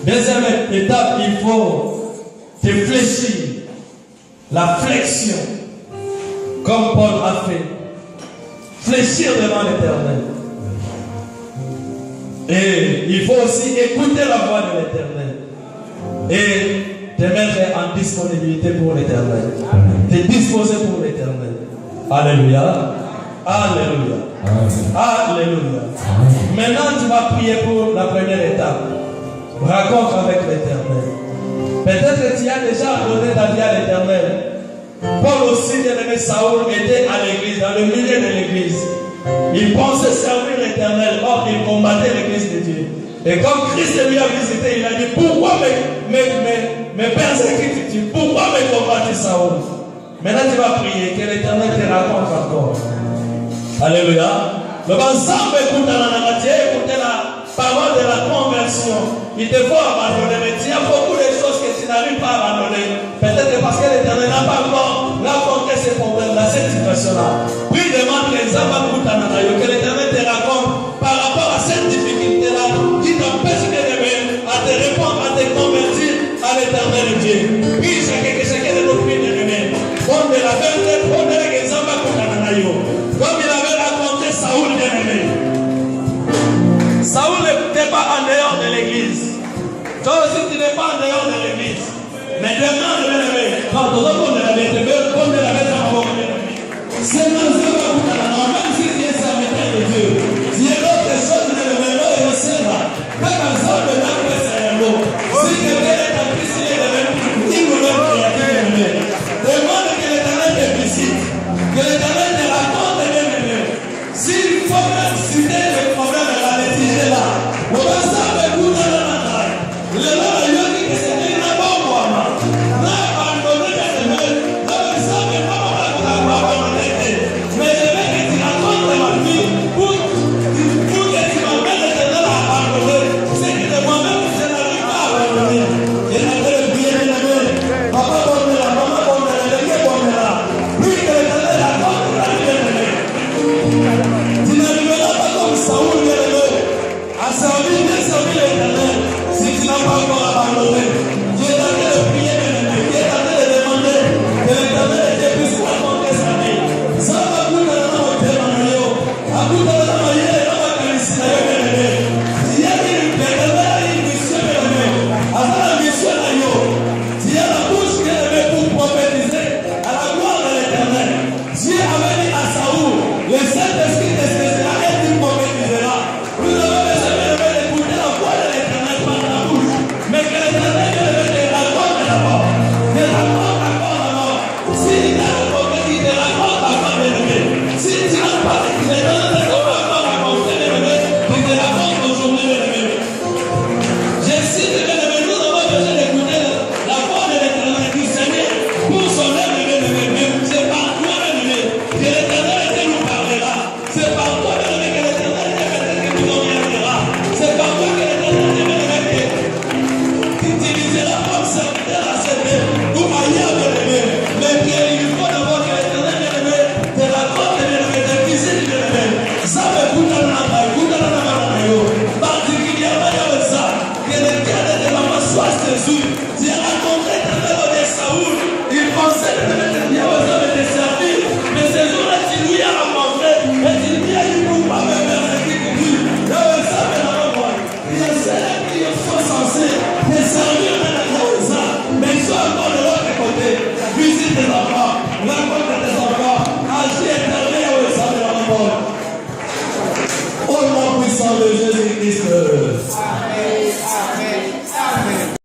Speaker 1: Deuxième étape, il faut te fléchir. La flexion. Comme Paul a fait. Fléchir devant l'Éternel. Et il faut aussi écouter la voix de l'Éternel. Et te mettre en disponibilité pour l'Éternel. Te disposer pour l'Éternel. Alléluia. Alléluia. Alléluia. Maintenant, tu vas prier pour la première étape. Rencontre avec l'Éternel. Peut-être que tu as déjà donné ta vie à l'Éternel. Paul aussi, bien-aimé Saoul, était à l'église, dans le milieu de l'église. Il pensait servir l'Éternel, or il combattait l'église de Dieu. Et quand Christ lui a visité, il a dit, pourquoi me persécutes-tu? Pourquoi me combattre, Saoul? Maintenant tu vas prier, que l'Éternel te raconte encore. Alléluia. Le ensemble écoute la parole de la conversion. Il te faut abandonner, mais il y a beaucoup de choses que tu n'arrives pas à abandonner. Peut-être parce que l'Éternel n'a pas encore rencontré ces problèmes-là, cette situation-là. Puis demande les hommes que l'Éternel te raconte par rapport à cette difficulté-là qui t'empêche à te répondre, à te convertir à l'Éternel Dieu. Puis chacun de nos filles bien-aimés, comme il avait raconté Saoul bien-aimé. Saoul n'était pas en dehors de l'église. Toi aussi tu n'es pas en dehors de l'église. Mais demain, bien-aimé, quand on a la vérité, comme de la vérité en mort, c'est même si tu es serviteur de Dieu, tu es l'autre chose de l'événement et le Seigneur. Même ensemble, là, c'est un mot. Si quelqu'un est en Christ, il est devenu une nouvelle créature. Demande que l'Éternel te visite, que l'Éternel te raconte bien-aimé. S'il faut même citer le problème de la litige là, on va savoir écouter la bataille. Le nom de Dieu dit que c'est une bonne voie. Là, abandonner bien-aimé, là, on savait pas comment abandonner. Mais je veux que tu racontes ma vie pour que tu m'amènes l'Éternel à abandonner. C'est que de moi-même, je n'arrive pas à abandonner. Et la paix est bien aimée. Papa bonne là, maman bonne là, les gars bonne là. Puis que l'Éternel raconte la vie bien-aimée. Tu n'arriveras pas comme Saoul bien-aimé à servir l'Éternel si tu n'as pas encore abandonné. Tu es en train de prier bien-aimé. Tu es en train de demander que l'Éternel te puisse raconter sa vie. Ça va coûter la main au témoignage. À coûter la main, il y a la calicine bien-aimé. Il y a une mission bien-aimé. Avant la mission là-yo, il y a la bouche bien-aimé pour prophétiser à la gloire de l'Éternel. Dieu avait dit à Saoul, le Saint-Esprit te saisira et tu prophétiseras. Nous avons besoin d'écouter la voix de l'Éternel par la bouche. Mais que l'Éternel te raconte d'abord. Te raconte d'abord. Si tu as le prophète, il te raconte d'abord, bien-aimé. Si tu n'as pas, l'Éternel ne t'a pas encore raconté, bien-aimé. Il te raconte aujourd'hui, bien-aimé. Je cite, bien-aimé, nous avons besoin d'écouter la voix de l'Éternel du Seigneur pour son œuvre, bien-aimé. C'est par toi, bien-aimé, que l'Éternel nous parlera. C'est par toi, bien-aimé, que l'Éternel nous orientera. C'est par toi que l'Éternel, bien-aimé, t'utilisera comme serviteur à cette terre ou ailleurs, bien-aimé. Mais il faut d'abord que l'Éternel, bien-aimé, te raconte, bien-aimé, te visite, bien-aimé. Ça me coûte à la main, particulièrement dans ça, que le cœur de la main soit Jésus. Tu as rencontré l'Éternel de Saoul, il pensait que l'Éternel avait te servir, mais ce jour-là, tu lui as rencontré, et tu lui as dit pourquoi me persécuter lui. Là, ça me l'a rencontré. Il y a ceux qui sont censés te servir dans ça, mais ils sont encore de l'autre côté. Visite tes enfants, rencontre tes enfants, agis éternel, ça me l'a rencontré. Oh, nom puissant de Jésus.